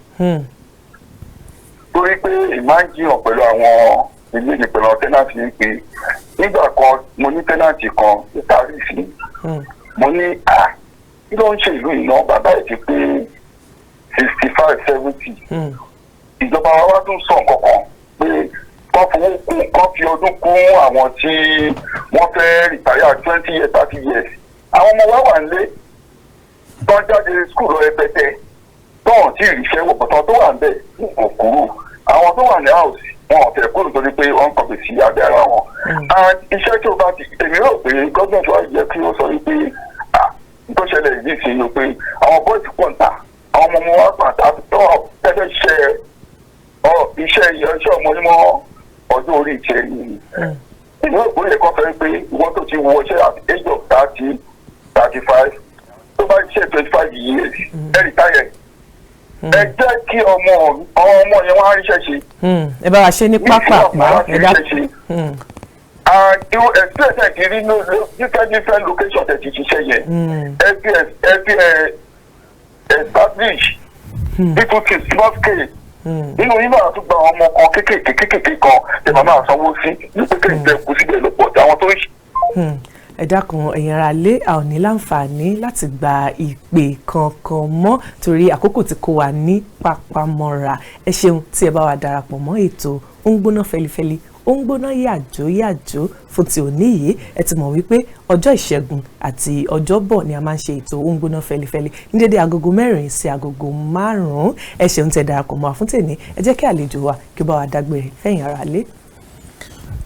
torí pé ìmáà ń jiyàn pẹ̀lú àwọn ilé ní pẹ̀lú tẹ́nàtì ní pé nígbà kan mo ní tẹ́nàtì kan ní Paris mo ní kí ló ń ṣe ìlú iná bàbá ẹ̀ ti pé 65-70 ìjọba wa tún sọ nǹkan kan pé kán fi ọdún kún àwọn tí wọ́n fẹ́ rìtáyà 20 years 30 years àwọn ọmọ wa wà nílé tó ń jáde skul rẹpẹtẹ tó hàn tí ìrìṣẹ́ wò pọ̀tàn tó wà ń bẹ̀ kò kúrò àwọn tó wà ní house wọn ò fẹ́ kúrò torí pé wọ́n kọ̀ sí abẹ́ ara wọn. iṣẹ́ tí o bá ti èmi rò pé gọ́ọ̀mẹ̀ntì wa yẹ kí ó sọ wípé tó ṣẹlẹ̀ yìí sí ni pé àwọn bọ́ọ̀sì pọ̀ ń ta àwọn ọmọ wa pàtà tó tẹ́fẹ́ iṣẹ́ ọmọ onímọ̀ ọdún orí ìṣẹ́ yìí. èmi rò pé ó yẹ kó fẹ́ pé wọ́n tó ti wọ iṣẹ́ at age of 30-35 tó bá ṣe 25 years ẹ̀ rìtáyẹ̀ ẹ jẹ́ kí ọmọ yẹn wọ́n á ríṣẹ́ ṣe. ẹ bá wa ṣe ní pápá ẹ dá express ti rí different location tẹ̀ ti ṣiṣẹ́ yẹn ẹ fi establish people to small scale nínú yín náà tún gba ọmọ kan kéékèèké kan tẹ̀ máa sanwó sí ní pé kéèké kù síbẹ̀ lọ́pọ̀ tí àwọn tó ń ṣe. ẹ dákun ẹ̀yin ará lé a ò ní láǹfààní láti gba ìpè kankan mọ́ torí àkókò tí kò wà ní papamọ́ra ẹ ṣeun tí ẹ bá wa darapọ̀ mọ́ ètò ó ń gbóná fẹlifẹli ó ń gbóná yàjó fún ti òní yìí ẹ ti mọ̀ wípé ọjọ́ ìṣẹ́gun àti ọjọ́bọ̀ ni a máa ń ṣe ètò ó ń gbóná fẹlifẹli ní dédé agogo 4 sí agogo 5 ẹ ṣeun tí ẹ darapọ̀ mọ́ fún tèmi ẹ jẹ́ kí àlejò wa kí ó bá wa dágbére fẹ́yìn ará lé.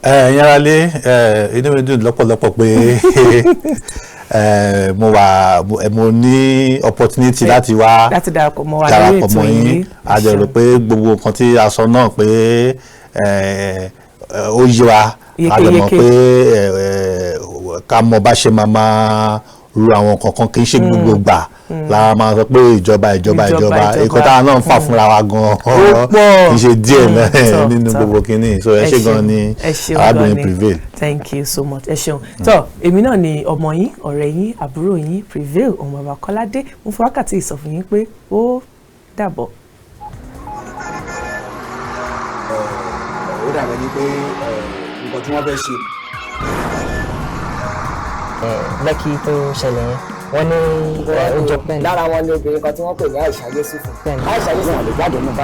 ẹ̀yin ará lé inú mi dùn lọ́pọ̀lọpọ̀ pé mo ní opportunity láti wá darapọ̀ mọ́ wa lórí ètò yìí a jẹ́ rò pé gbogbo nǹkan tí a sọ náà pé ó yé wa a jẹ́ mọ̀ pé ká mọ̀ bá ṣe máa ru àwọn kankan kì í ṣe gbogbo gbà la máa sọ pé ìjọba èkó táwọn náà ń fà fúnra wa gan kì í ṣe díẹ̀ náà nínú gbogbo kínní so ẹ ṣe gan ni arábìnrin Prevail. Thank you so much ẹ ṣeun tó èmi náà ni ọmọ yín ọ̀rẹ́ yín àbúrò yín Prevail ọmọ bàbá Kọ́ládé mo fi wákàtí ìsọfún yín pé ó dàbọ̀. ó dàbẹ̀ ni pé nǹkan tí wọ́n fẹ́ ṣe. lẹ́kì tó ṣẹlẹ̀ yẹn wọ́n ní ó jọ pẹ́ẹ́nì. lára wọn ni obìnrin kan tí wọ́n pè ní Àìṣà Yéṣùfù. Àìṣà Yéṣùfù lè jáde ní bá.